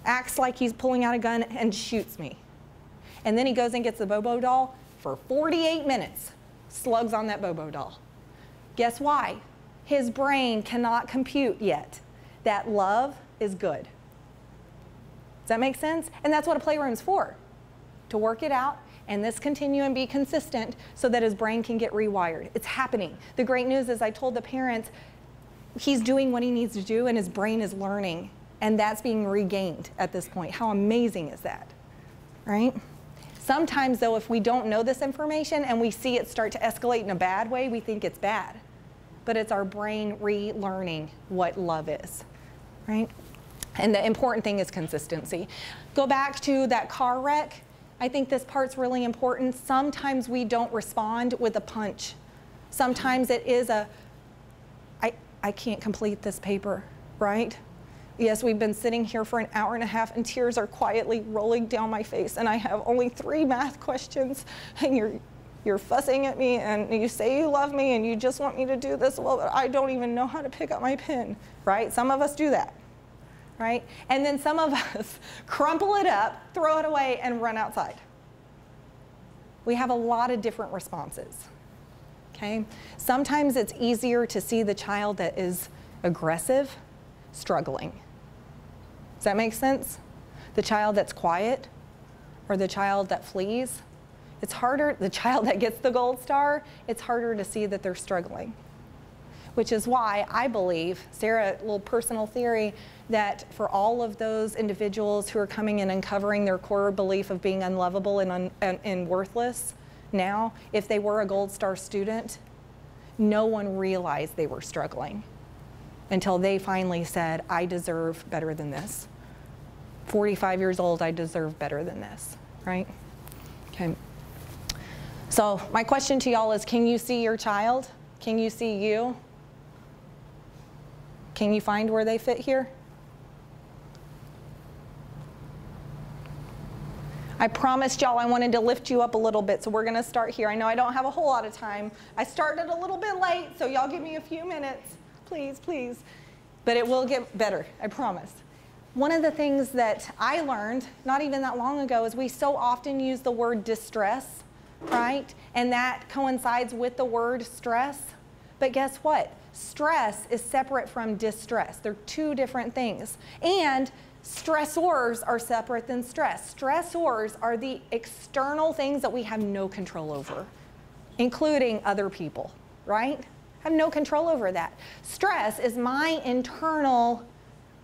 acts like he's pulling out a gun and shoots me. And then he goes and gets the Bobo doll for 48 minutes. Slugs on that Bobo doll. Guess why? His brain cannot compute yet that love is good. Does that make sense? And that's what a playroom's for, to work it out and this continue and be consistent so that his brain can get rewired. It's happening. The great news is I told the parents he's doing what he needs to do and his brain is learning, and that's being regained at this point. How amazing is that, right? Sometimes though, if we don't know this information and we see it start to escalate in a bad way, we think it's bad. But it's our brain relearning what love is, right? And the important thing is consistency. Go back to that car wreck. I think this part's really important. Sometimes we don't respond with a punch. Sometimes it is a, I can't complete this paper, right? Yes, we've been sitting here for an hour and a half and tears are quietly rolling down my face and I have only 3 math questions and you're fussing at me and you say you love me and you just want me to do this. Well, but I don't even know how to pick up my pen, right? Some of us do that, right? And then some of us crumple it up, throw it away, and run outside. We have a lot of different responses, okay? Sometimes it's easier to see the child that is aggressive struggling. Does that make sense? The child that's quiet or the child that flees. It's harder, the child that gets the gold star, it's harder to see that they're struggling. Which is why I believe, Sarah, a little personal theory, that for all of those individuals who are coming in and uncovering their core belief of being unlovable and worthless now, if they were a gold star student, no one realized they were struggling until they finally said, I deserve better than this. 45 years old, I deserve better than this, right? Okay. So my question to y'all is, can you see your child? Can you see you? Can you find where they fit here? I promised y'all I wanted to lift you up a little bit, so we're gonna start here. I know I don't have a whole lot of time. I started a little bit late, so y'all give me a few minutes. Please, please. But it will get better, I promise. One of the things that I learned, not even that long ago, is we so often use the word distress right? And that coincides with the word stress. But guess what? Stress is separate from distress. They're two different things. And stressors are separate than stress. Stressors are the external things that we have no control over, including other people, right? Have no control over that. Stress is my internal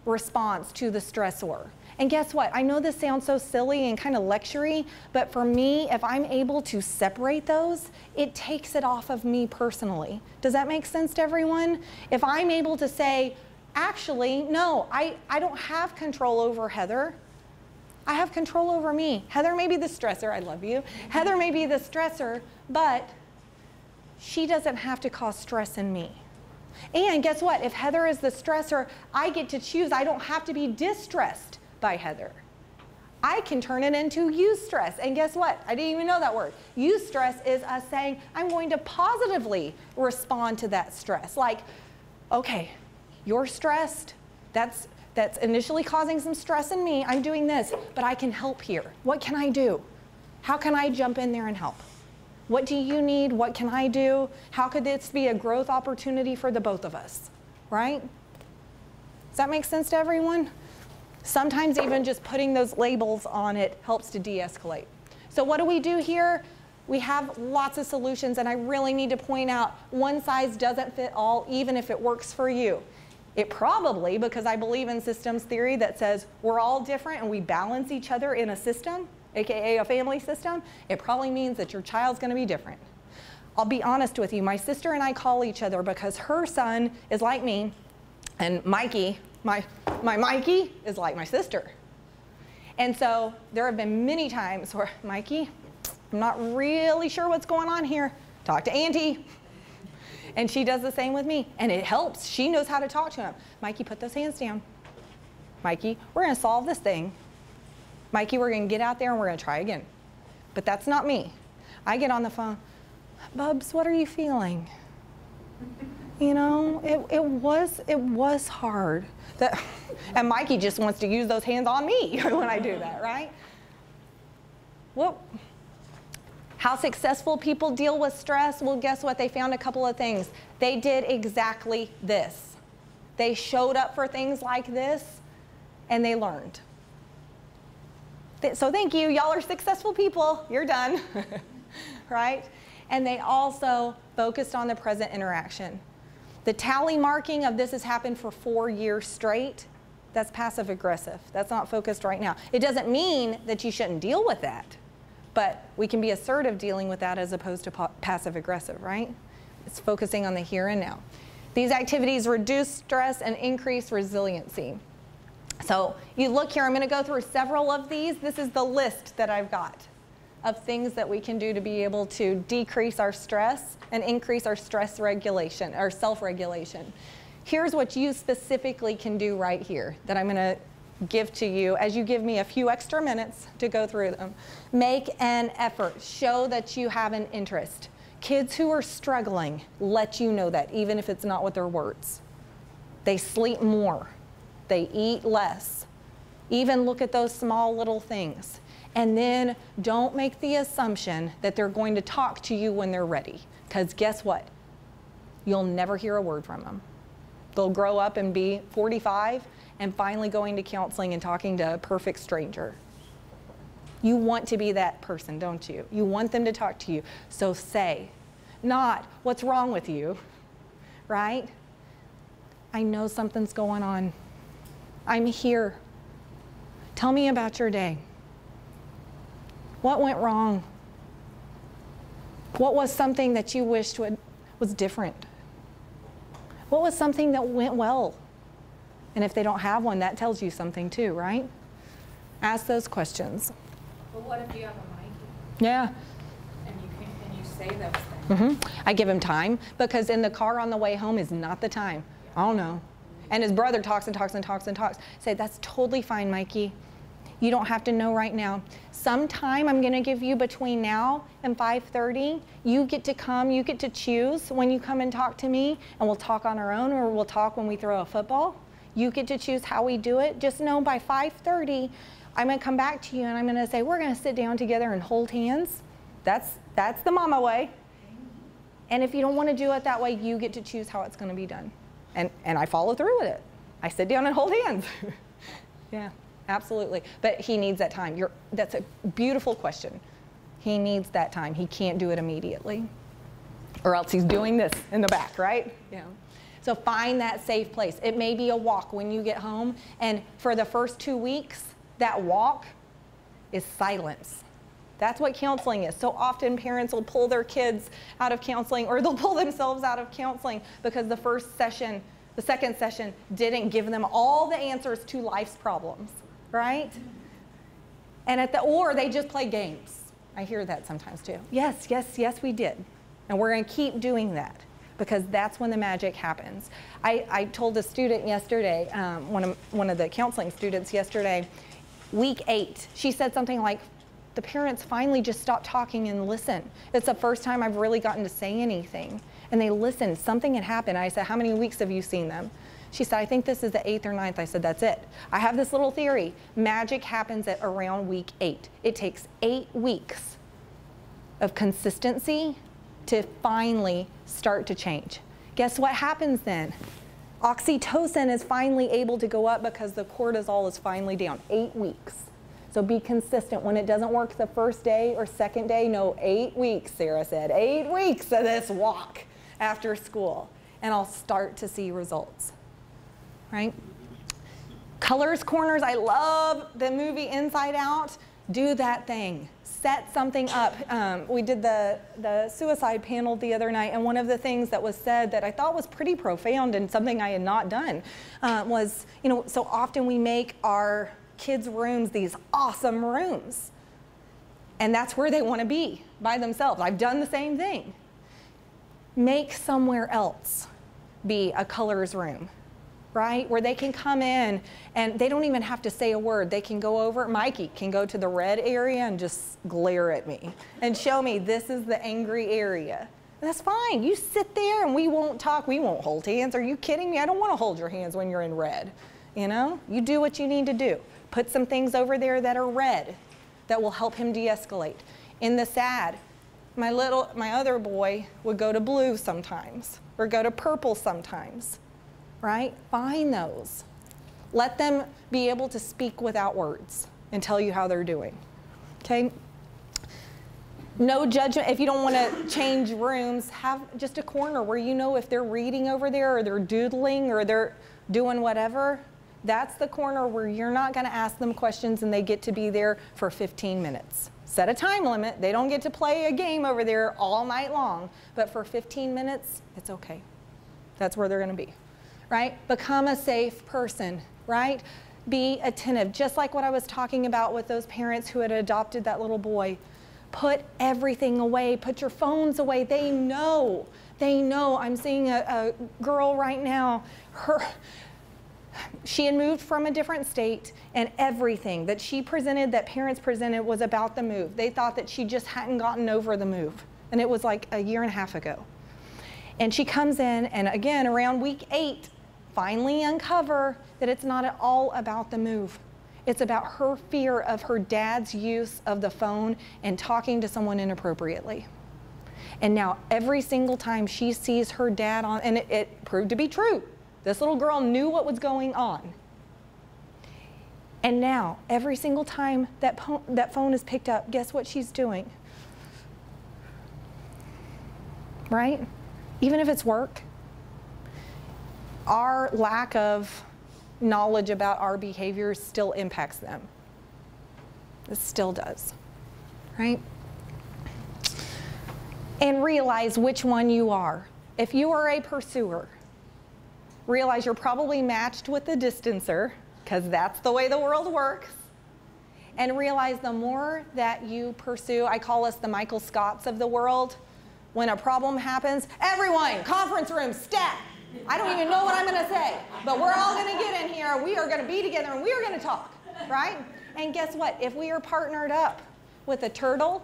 response to the stressor. And guess what? I know this sounds so silly and kind of lectury, but for me, if I'm able to separate those, it takes it off of me personally. Does that make sense to everyone? If I'm able to say, actually, no, I don't have control over Heather. I have control over me. Heather may be the stressor. I love you. Heather may be the stressor, but she doesn't have to cause stress in me. And guess what? If Heather is the stressor, I get to choose. I don't have to be distressed by Heather. I can turn it into eustress. And guess what? I didn't even know that word. Eustress is us saying, I'm going to positively respond to that stress. Like, okay, you're stressed. That's initially causing some stress in me. I'm doing this, but I can help here. What can I do? How can I jump in there and help? What do you need? What can I do? How could this be a growth opportunity for the both of us, right? Does that make sense to everyone? Sometimes even just putting those labels on it helps to de-escalate. So what do we do here? We have lots of solutions, and I really need to point out one size doesn't fit all, even if it works for you. It probably, because I believe in systems theory that says we're all different and we balance each other in a system, aka a family system, it probably means that your child's going to be different. I'll be honest with you, my sister and I call each other because her son is like me, and Mikey, my Mikey is like my sister. And so there have been many times where, Mikey, I'm not really sure what's going on here. Talk to Auntie. And she does the same with me, and it helps. She knows how to talk to him. Mikey, put those hands down. Mikey, we're going to solve this thing. Mikey, we're going to get out there and we're going to try again. But that's not me. I get on the phone. Bubs, what are you feeling? You know, it was hard. And Mikey just wants to use those hands on me when I do that, right? How successful people deal with stress? Well, guess what? They found a couple of things. They did exactly this. They showed up for things like this, and they learned. So thank you. Y'all are successful people. You're done, right? And they also focused on the present interaction. The tally marking of this has happened for 4 years straight. That's passive aggressive. That's not focused right now. It doesn't mean that you shouldn't deal with that, but we can be assertive dealing with that as opposed to passive aggressive, right? It's focusing on the here and now. These activities reduce stress and increase resiliency. So you look here, I'm going to go through several of these. This is the list that I've got of things that we can do to be able to decrease our stress and increase our stress regulation, or self-regulation. Here's what you specifically can do right here that I'm going to give to you as you give me a few extra minutes to go through them. Make an effort. Show that you have an interest. Kids who are struggling let you know that, even if it's not with their words. They sleep more. They eat less. Even look at those small little things. And then don't make the assumption that they're going to talk to you when they're ready. Because guess what? You'll never hear a word from them. They'll grow up and be 45 and finally going to counseling and talking to a perfect stranger. You want to be that person, don't you? You want them to talk to you. So say, not, what's wrong with you, right? I know something's going on. I'm here. Tell me about your day. What went wrong? What was something that you wished was different? What was something that went well? And if they don't have one, that tells you something too, right? Ask those questions. Well, what if you have a mic? Yeah. And you say those things? I give him time, because in the car on the way home is not the time. Oh no. And his brother talks and talks and talks and talks. Say, that's totally fine, Mikey. You don't have to know right now. Sometime I'm going to give you between now and 5:30. You get to come, you get to choose when you come and talk to me, and we'll talk on our own, or we'll talk when we throw a football. You get to choose how we do it. Just know by 5:30, I'm going to come back to you and I'm going to say, we're going to sit down together and hold hands, That's the mama way. And if you don't want to do it that way, you get to choose how it's going to be done. And I follow through with it. I sit down and hold hands. Yeah, absolutely. But he needs that time. That's a beautiful question. He needs that time. He can't do it immediately. Or else he's doing this in the back, right? Yeah. So find that safe place. It may be a walk when you get home. And for the first 2 weeks, that walk is silence. That's what counseling is. So often parents will pull their kids out of counseling, or they'll pull themselves out of counseling because the second session didn't give them all the answers to life's problems, right? And or they just play games. I hear that sometimes too. Yes, we did. And we're going to keep doing that because that's when the magic happens. I told a student yesterday, one of the counseling students yesterday, week 8, she said something like, the parents finally just stopped talking and listened. It's the first time I've really gotten to say anything. And they listened. Something had happened. I said, how many weeks have you seen them? She said, I think this is the 8th or 9th. I said, that's it. I have this little theory. Magic happens at around week 8. It takes 8 weeks of consistency to finally start to change. Guess what happens then? Oxytocin is finally able to go up because the cortisol is finally down. 8 weeks. So be consistent. When it doesn't work the first day or second day, no, 8 weeks, Sarah said. 8 weeks of this walk after school. And I'll start to see results, right? Colors Corners, I love the movie Inside Out. Do that thing. Set something up. We did the suicide panel the other night, and one of the things that was said that I thought was pretty profound and something I had not done was, so often we make our kids' rooms these awesome rooms. And that's where they want to be, by themselves. I've done the same thing. Make somewhere else be a colors room, right? Where they can come in and they don't even have to say a word. They can go over, Mikey can go to the red area and just glare at me and show me this is the angry area. And that's fine. You sit there and we won't talk. We won't hold hands. Are you kidding me? I don't want to hold your hands when you're in red. You do what you need to do. Put some things over there that are red that will help him de-escalate. In the sad, my other boy would go to blue sometimes or go to purple sometimes, right? Find those. Let them be able to speak without words and tell you how they're doing, okay? No judgment. If you don't want to change rooms, have just a corner where if they're reading over there or they're doodling or they're doing whatever. That's the corner where you're not going to ask them questions and they get to be there for 15 minutes. Set a time limit. They don't get to play a game over there all night long, but for 15 minutes, it's okay. That's where they're going to be, right? Become a safe person, right? Be attentive. Just like what I was talking about with those parents who had adopted that little boy. Put everything away. Put your phones away. They know. I'm seeing a girl right now. She had moved from a different state, and everything that she presented, that parents presented, was about the move. They thought that she just hadn't gotten over the move, and it was like a year and a half ago. And she comes in, and again, around week 8, finally uncover that it's not at all about the move. It's about her fear of her dad's use of the phone and talking to someone inappropriately. And now every single time she sees her dad on, and it proved to be true. This little girl knew what was going on. And now, every single time that phone is picked up, guess what she's doing? Right? Even if it's work. Our lack of knowledge about our behaviors still impacts them. It still does. Right? And realize which one you are. If you are a pursuer, realize you're probably matched with the distancer, because that's the way the world works. And realize the more that you pursue, I call us the Michael Scotts of the world. When a problem happens, everyone, conference room, stat. I don't even know what I'm going to say, but we're all going to get in here. We are going to be together and we are going to talk, right? And guess what? If we are partnered up with a turtle,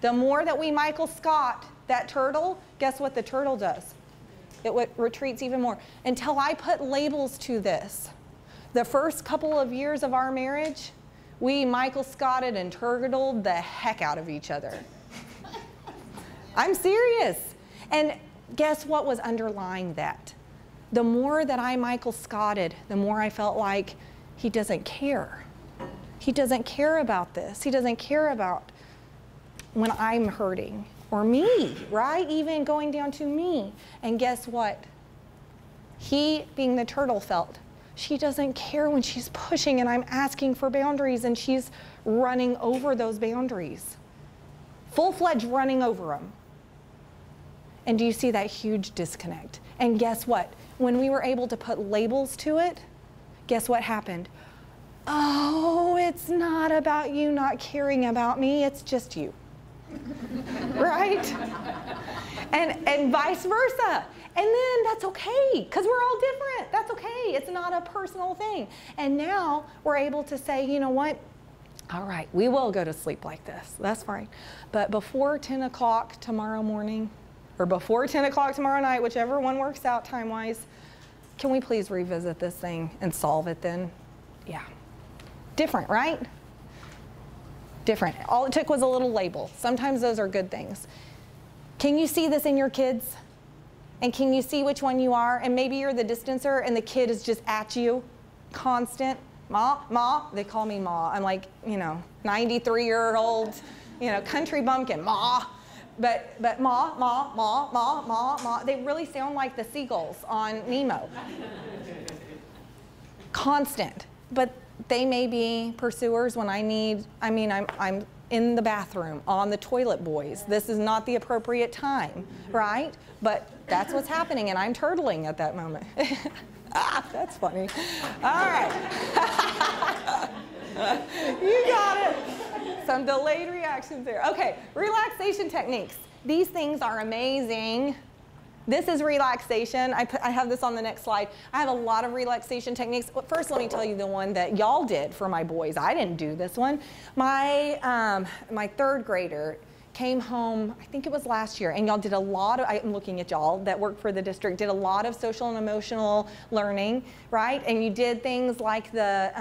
the more that we Michael Scott that turtle, guess what the turtle does? It retreats even more. Until I put labels to this, the first couple of years of our marriage, We Michael Scotted and Turtled the heck out of each other. I'm serious. And guess what was underlying that? The more that I Michael Scotted, the more I felt like he doesn't care. He doesn't care about this. He doesn't care about when I'm hurting, or me, right? Even going down to me. And guess what? He, being the turtle, felt she doesn't care when she's pushing and I'm asking for boundaries and she's running over those boundaries. Full-fledged running over them. And do you see that huge disconnect? And guess what? When we were able to put labels to it, guess what happened? Oh, it's not about you not caring about me, it's just you. Right? And vice versa. And then that's okay, because we're all different. That's okay. It's not a personal thing. And now we're able to say, you know what? All right, we will go to sleep like this. That's fine. But before 10 o'clock tomorrow morning, or before 10 o'clock tomorrow night, whichever one works out time-wise, can we please revisit this thing and solve it then? Yeah. Different, right? Different. All it took was a little label. Sometimes those are good things. Can you see this in your kids? And can you see which one you are? And maybe you're the distancer and the kid is just at you, constant. Ma, ma, they call me ma. I'm like, 93-year-old, country bumpkin, ma. But ma, ma, ma, ma, ma, ma. They really sound like the seagulls on Nemo. Constant. But they may be pursuers when I'm in the bathroom, on the toilet, boys. This is not the appropriate time, right? But that's what's happening, and I'm turtling at that moment. That's funny. All right. You got it. Some delayed reactions there. Okay, relaxation techniques. These things are amazing. This is relaxation. I have this on the next slide. I have a lot of relaxation techniques. First, let me tell you the one that y'all did for my boys. I didn't do this one. My third grader came home, I think it was last year, and y'all did a lot of, I'm looking at y'all that work for the district, did a lot of social and emotional learning, right? And you did things like the,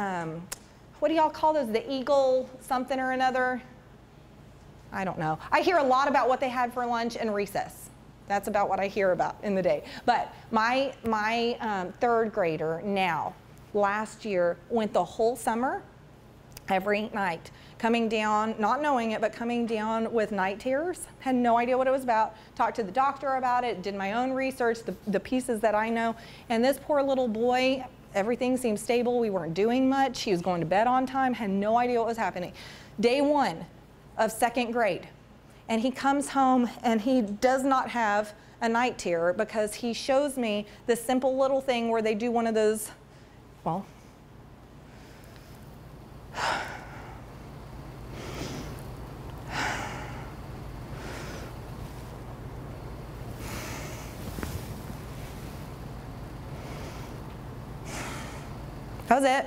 what do y'all call those? The Eagle something or another? I don't know. I hear a lot about what they had for lunch and recess. That's about what I hear about in the day. But my third grader now, last year, went the whole summer, every night, coming down, not knowing it, but coming down with night terrors. Had no idea what it was about. Talked to the doctor about it, did my own research, the pieces that I know. And this poor little boy, everything seemed stable. We weren't doing much. He was going to bed on time, had no idea what was happening. Day 1 of 2nd grade. And he comes home and he does not have a night terror because he shows me this simple little thing where they do one of those, well, that was it.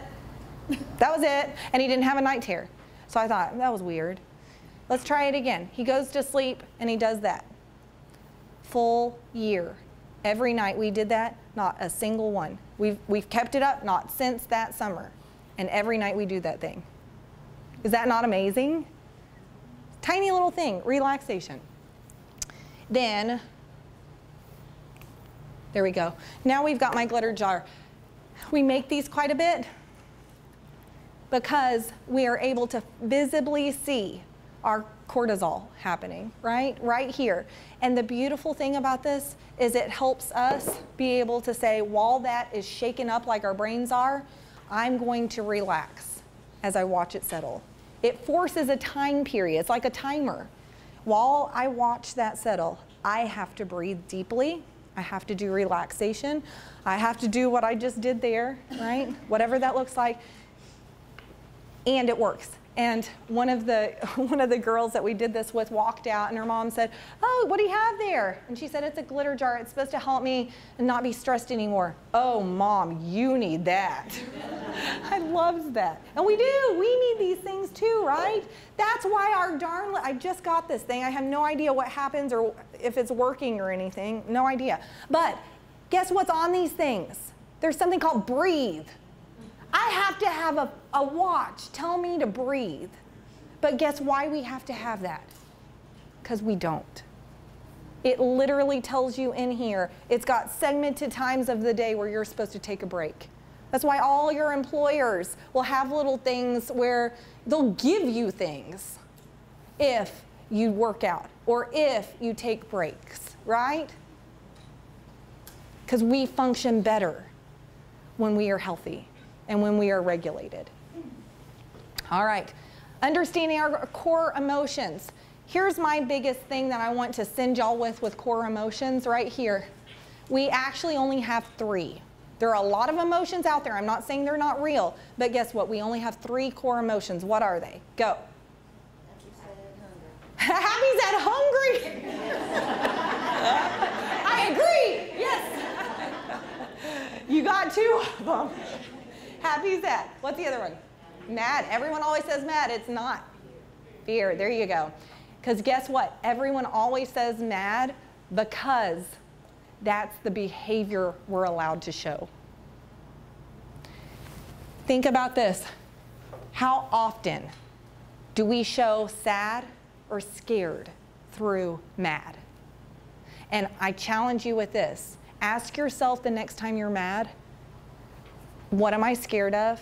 That was it. And he didn't have a night terror. So I thought, that was weird. Let's try it again. He goes to sleep and he does that. Full year. Every night we did that, not a single one. We've kept it up, not since that summer. And every night we do that thing. Is that not amazing? Tiny little thing, relaxation. Then, there we go. Now we've got my glitter jar. We make these quite a bit because we are able to visibly see our cortisol happening, right? Right here. And the beautiful thing about this is it helps us be able to say, while that is shaken up like our brains are, I'm going to relax as I watch it settle. It forces a time period. It's like a timer. While I watch that settle, I have to breathe deeply. I have to do relaxation. I have to do what I just did there, right? Whatever that looks like. And it works. And one of the girls that we did this with walked out and her mom said, "Oh, what do you have there?" And she said, "It's a glitter jar. It's supposed to help me not be stressed anymore." Oh, Mom, you need that. I loved that. And we do. We need these things too, right? That's why I just got this thing. I have no idea what happens or if it's working or anything. No idea. But guess what's on these things? There's something called Breathe. I have to have a watch tell me to breathe. But guess why we have to have that? Because we don't. It literally tells you in here, it's got segmented times of the day where you're supposed to take a break. That's why all your employers will have little things where they'll give you things if you work out or if you take breaks, right? Because we function better when we are healthy and when we are regulated. All right, understanding our core emotions. Here's my biggest thing that I want to send y'all with core emotions right here. We actually only have 3. There are a lot of emotions out there. I'm not saying they're not real, but guess what? We only have 3 core emotions. What are they? Go. Happy, sad, hungry. I agree. Yes. You got 2 of them. Happy, sad. What's the other one? Mad. Everyone always says mad. It's not. Fear. There you go. Because guess what? Everyone always says mad because that's the behavior we're allowed to show. Think about this. How often do we show sad or scared through mad? And I challenge you with this. Ask yourself the next time you're mad, what am I scared of?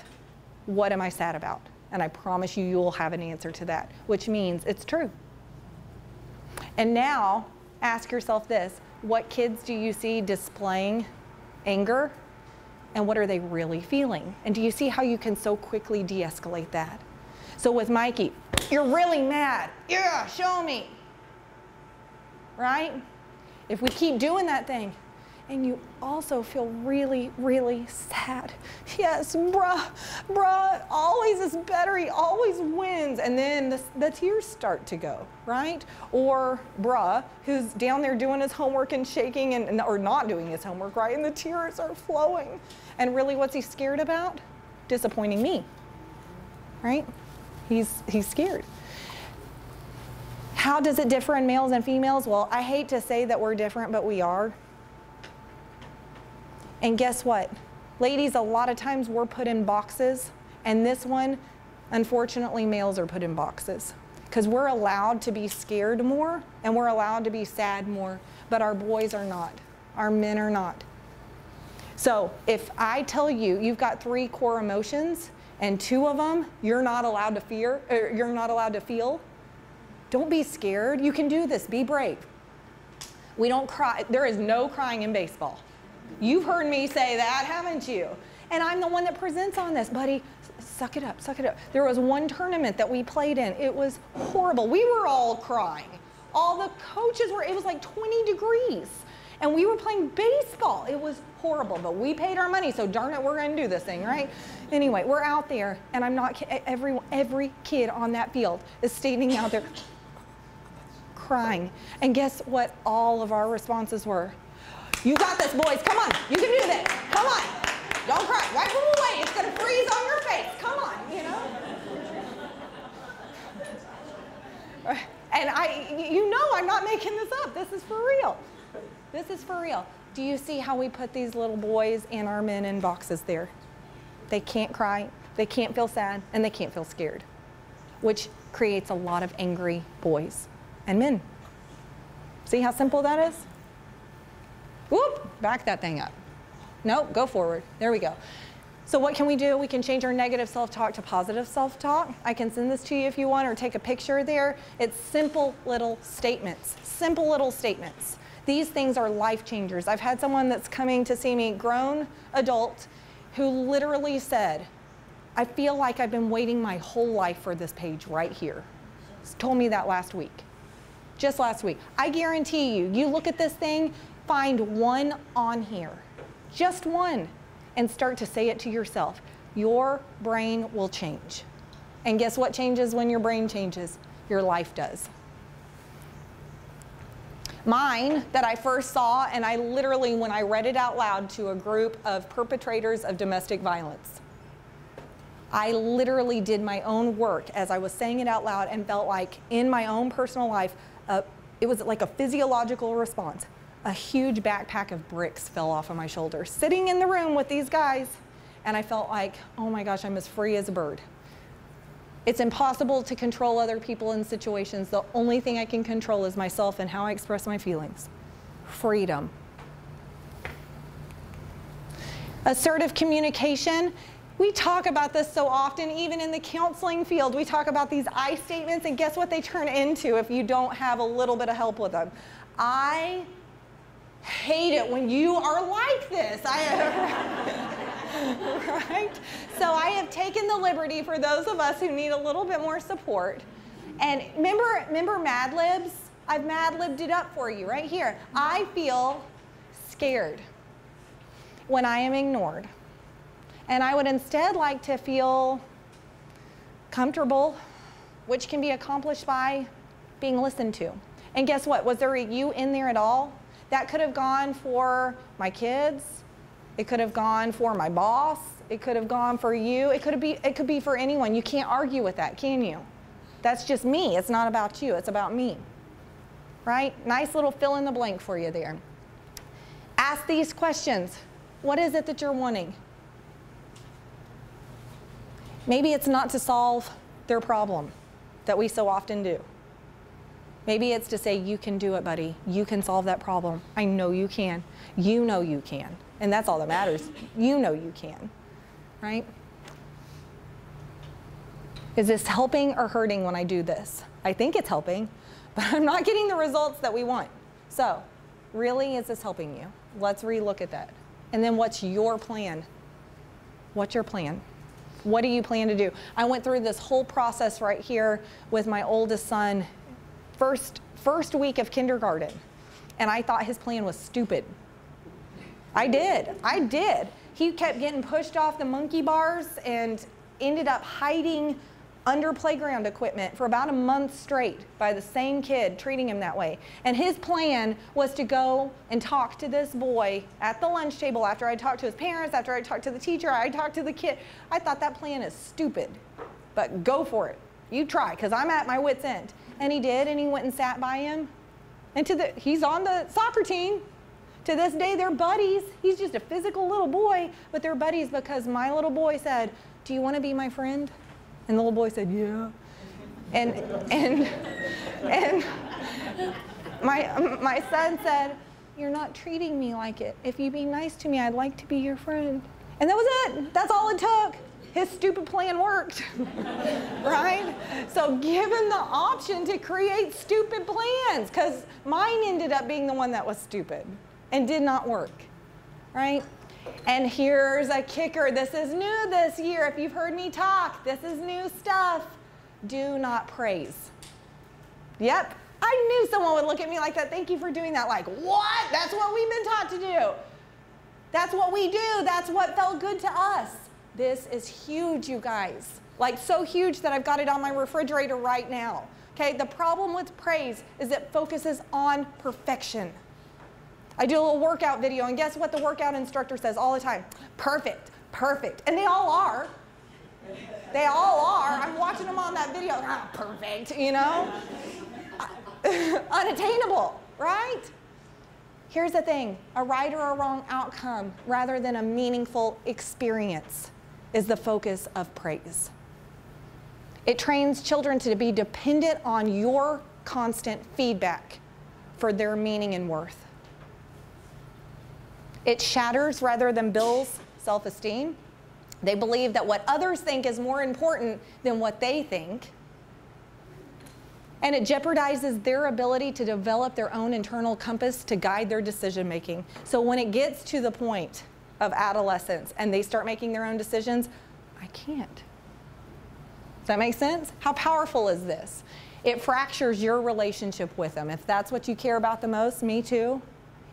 What am I sad about? And I promise you, you will have an answer to that, which means it's true. And now, ask yourself this. What kids do you see displaying anger? And what are they really feeling? And do you see how you can so quickly de-escalate that? So with Mikey, you're really mad. Yeah, show me. Right? If we keep doing that thing, and you also feel really, really sad. Yes, bruh always is better, he always wins. And then the tears start to go, right? Or bruh, who's down there doing his homework and shaking or not doing his homework, right? And the tears are flowing. And really, what's he scared about? Disappointing me, right? He's scared. How does it differ in males and females? Well, I hate to say that we're different, but we are. And guess what? Ladies, a lot of times we're put in boxes, and this one, unfortunately, males are put in boxes because we're allowed to be scared more and we're allowed to be sad more, but our boys are not. Our men are not. So if I tell you you've got 3 core emotions and 2 of them you're not allowed to fear, or you're not allowed to feel, don't be scared. You can do this. Be brave. We don't cry. There is no crying in baseball. You've heard me say that, haven't you? And I'm the one that presents on this. Buddy, suck it up, suck it up. There was one tournament that we played in. It was horrible. We were all crying. All the coaches were, it was like 20 degrees. And we were playing baseball. It was horrible, but we paid our money, so darn it, we're gonna do this thing, right? Anyway, we're out there, and I'm not, every kid on that field is standing out there crying. And guess what all of our responses were? You got this, boys. Come on. You can do this. Come on. Don't cry. Wipe them away. It's going to freeze on your face. Come on, you know? And you know I'm not making this up. This is for real. This is for real. Do you see how we put these little boys and our men in boxes there? They can't cry, they can't feel sad, and they can't feel scared, which creates a lot of angry boys and men. See how simple that is? Whoop, back that thing up. Nope, go forward. There we go. So what can we do? We can change our negative self-talk to positive self-talk. I can send this to you if you want, or take a picture there. It's simple little statements. Simple little statements. These things are life changers. I've had someone that's coming to see me, grown adult, who literally said, I feel like I've been waiting my whole life for this page right here. Told me that last week. Just last week. I guarantee you, you look at this thing, find one on here, just one, and start to say it to yourself. Your brain will change. And guess what changes when your brain changes? Your life does. Mine, that I first saw, and I literally, when I read it out loud to a group of perpetrators of domestic violence, I literally did my own work as I was saying it out loud and felt like in my own personal life, it was like a physiological response. A huge backpack of bricks fell off of my shoulders. Sitting in the room with these guys, and I felt like, oh my gosh, I'm as free as a bird. It's impossible to control other people in situations. The only thing I can control is myself and how I express my feelings. Freedom. Assertive communication. We talk about this so often, even in the counseling field. We talk about these I statements, and guess what they turn into if you don't have a little bit of help with them? I hate it when you are like this. Right? So I have taken the liberty for those of us who need a little bit more support. And remember Mad Libs? I've Mad Libbed it up for you right here. I feel scared when I am ignored. And I would instead like to feel comfortable, which can be accomplished by being listened to. And guess what? Was there a you in there at all? That could have gone for my kids. It could have gone for my boss. It could have gone for you. It could be for anyone. You can't argue with that, can you? That's just me. It's not about you. It's about me. Right? Nice little fill in the blank for you there. Ask these questions. What is it that you're wanting? Maybe it's not to solve their problem that we so often do. Maybe it's to say, you can do it, buddy. You can solve that problem. I know you can. You know you can. And that's all that matters. You know you can, right? Is this helping or hurting when I do this? I think it's helping, but I'm not getting the results that we want. So, really, is this helping you? Let's relook at that. And then what's your plan? What's your plan? What do you plan to do? I went through this whole process right here with my oldest son, first week of kindergarten, and I thought his plan was stupid. I did. He kept getting pushed off the monkey bars and ended up hiding under playground equipment for about a month straight by the same kid treating him that way. And his plan was to go and talk to this boy at the lunch table after I talked to his parents, after I talked to the teacher, I talked to the kid. I thought that plan is stupid, but go for it. You try, because I'm at my wit's end. And he did, and he went and sat by him. And he's on the soccer team. To this day, they're buddies. He's just a physical little boy, but they're buddies because my little boy said, do you want to be my friend? And the little boy said, yeah. And my son said, you're not treating me like it. If you be nice to me, I'd like to be your friend. And that was it. That's all it took. His stupid plan worked, right? So given the option to create stupid plans, because mine ended up being the one that was stupid and did not work, right? And here's a kicker. This is new this year. If you've heard me talk, this is new stuff. Do not praise. Yep, I knew someone would look at me like that. Thank you for doing that. Like, what? That's what we've been taught to do. That's what we do. That's what felt good to us. This is huge, you guys. Like, so huge that I've got it on my refrigerator right now. Okay, the problem with praise is it focuses on perfection. I do a little workout video, and guess what the workout instructor says all the time? Perfect, perfect. And they all are. They all are. I'm watching them on that video. Ah, perfect, you know? Unattainable, right? Here's the thing. A right or a wrong outcome rather than a meaningful experience is the focus of praise. It trains children to be dependent on your constant feedback for their meaning and worth. It shatters rather than builds self-esteem. They believe that what others think is more important than what they think. And it jeopardizes their ability to develop their own internal compass to guide their decision making. So when it gets to the point of adolescence and they start making their own decisions, I can't. Does that make sense? How powerful is this? It fractures your relationship with them. If that's what you care about the most, me too,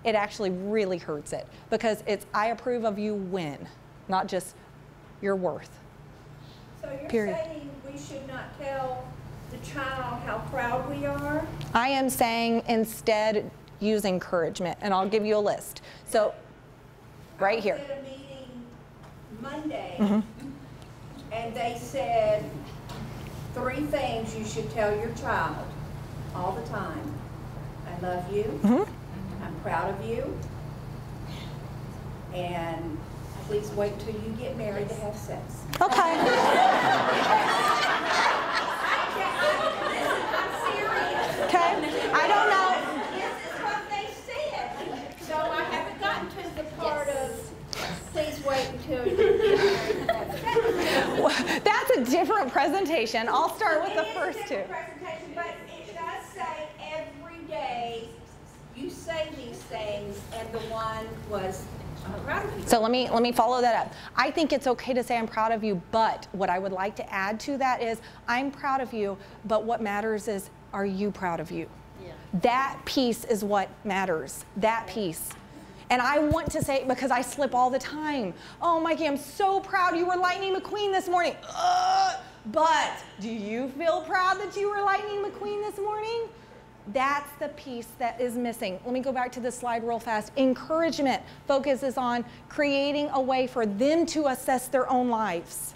it actually really hurts it because it's I approve of you when, not just your worth. So you're Period. saying we should not tell the child how proud we are? I am saying instead use encouragement, and I'll give you a list. So right here. I was at a meeting Monday, and they said 3 things you should tell your child all the time. I love you. I'm proud of you. And I please wait till you get married to have sex. Okay. Listen, I'm serious. Okay. I don't know. This is what they said. So I haven't gotten to the part of, please wait until you get married to have sex. That's a different presentation. I'll start with the first two. It is a different presentation, but it does say every day you say these things, and the one was, I'm proud of you. So let me follow that up. I think it's okay to say I'm proud of you, but what I would like to add to that is I'm proud of you, but what matters is, are you proud of you? Yeah. That piece is what matters, that piece. And I want to say, because I slip all the time, oh, Mikey, I'm so proud you were Lightning McQueen this morning. But do you feel proud that you were Lightning McQueen this morning? That's the piece that is missing. Let me go back to the slide real fast. Encouragement focuses on creating a way for them to assess their own lives.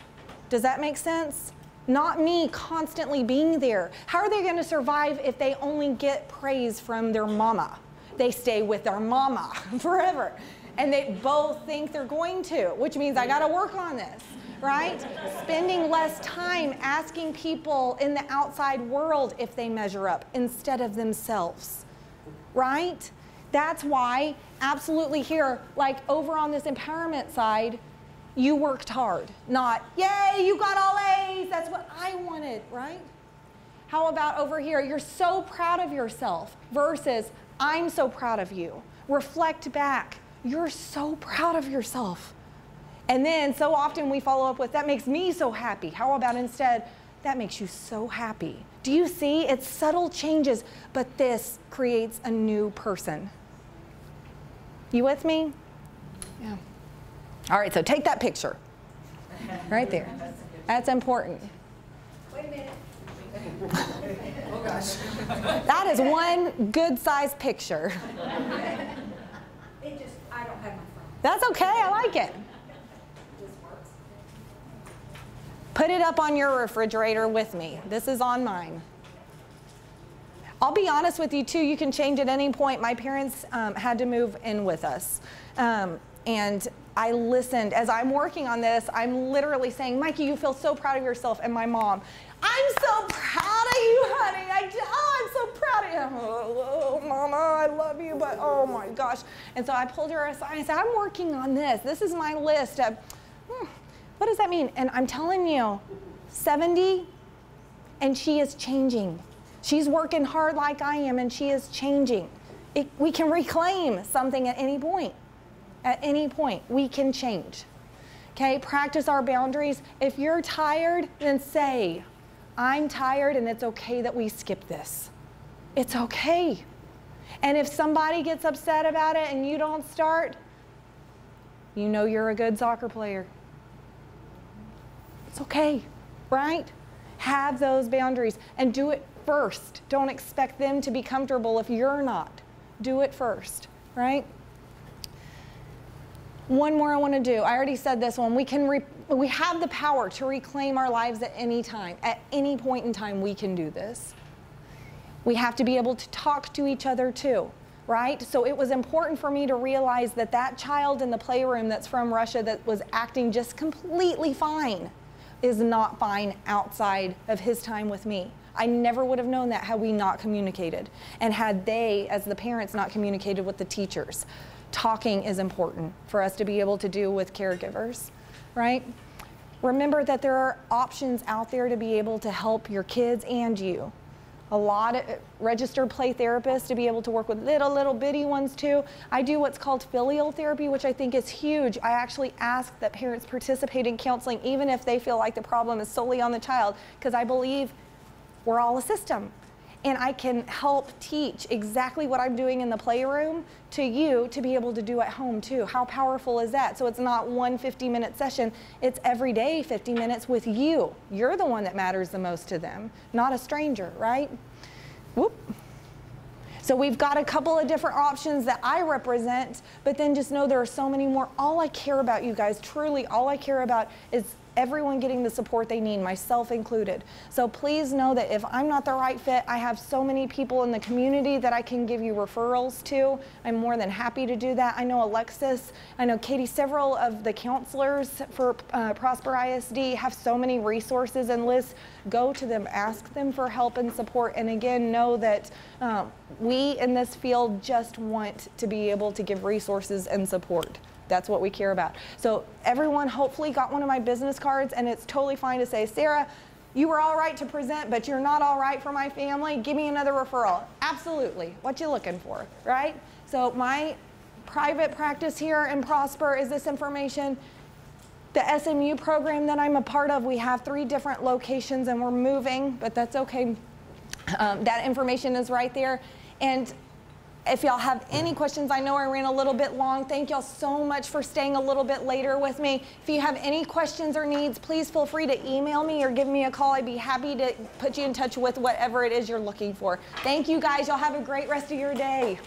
Does that make sense? Not me constantly being there. How are they going to survive if they only get praise from their mama? They stay with their mama forever. And they both think they're going to, which means I got to work on this. Right? Spending less time asking people in the outside world if they measure up instead of themselves. Right? That's why, absolutely here, like over on this empowerment side, you worked hard. Not, yay, you got all A's, that's what I wanted, right? How about over here, you're so proud of yourself versus, I'm so proud of you. Reflect back, you're so proud of yourself. And then so often we follow up with, that makes me so happy. How about instead, that makes you so happy. Do you see? It's subtle changes, but this creates a new person. You with me? Yeah. All right, so take that picture. Right there. That's important. Wait a minute. Oh, gosh. That is one good-sized picture. It just, I don't have my phone. That's okay, I like it. Put it up on your refrigerator with me. This is on mine. I'll be honest with you too, you can change at any point. My parents had to move in with us. And I listened. As I'm working on this, I'm literally saying, Mikey, you feel so proud of yourself. And my mom, I'm so proud of you, honey. I'm so proud of you. Oh, Mama, I love you, but oh my gosh. And so I pulled her aside and said, I'm working on this. This is my list of, what does that mean? And I'm telling you, 70, and she is changing. She's working hard like I am, and she is changing. We can reclaim something at any point. At any point, we can change. Okay, practice our boundaries. If you're tired, then say, I'm tired, and it's okay that we skip this. It's okay. And if somebody gets upset about it and you don't start, you know you're a good soccer player. It's okay, right? Have those boundaries and do it first. Don't expect them to be comfortable if you're not. Do it first, right? One more I want to do. I already said this one. We have the power to reclaim our lives at any time. At any point in time, we can do this. We have to be able to talk to each other too, right? So it was important for me to realize that that child in the playroom that's from Russia that was acting just completely fine is not fine outside of his time with me. I never would have known that had we not communicated and had they, as the parents, not communicated with the teachers. Talking is important for us to be able to do with caregivers, right? Remember that there are options out there to be able to help your kids and you. A lot of registered play therapists to be able to work with little bitty ones too. I do what's called filial therapy, which I think is huge. I actually ask that parents participate in counseling even if they feel like the problem is solely on the child, because I believe we're all a system. And I can help teach exactly what I'm doing in the playroom to you to be able to do at home too. How powerful is that? So it's not one 50-minute session, it's every day 50 minutes with you. You're the one that matters the most to them, not a stranger, right? Whoop. So we've got a couple of different options that I represent, but then just know there are so many more. All I care about, you guys, truly all I care about is everyone getting the support they need, myself included. So please know that if I'm not the right fit, I have so many people in the community that I can give you referrals to. I'm more than happy to do that. I know Alexis, I know Katie, several of the counselors for Prosper ISD have so many resources and lists. Go to them, ask them for help and support, and again, know that we in this field just want to be able to give resources and support. That's what we care about. So everyone hopefully got one of my business cards, and it's totally fine to say, Sarah, you were all right to present, but you're not all right for my family. Give me another referral. Absolutely. What you looking for, right? So my private practice here in Prosper is this information. The SMU program that I'm a part of, we have 3 different locations and we're moving, but that's okay. That information is right there. And if y'all have any questions, I know I ran a little bit long. Thank y'all so much for staying a little bit later with me. If you have any questions or needs, please feel free to email me or give me a call. I'd be happy to put you in touch with whatever it is you're looking for. Thank you guys. Y'all have a great rest of your day.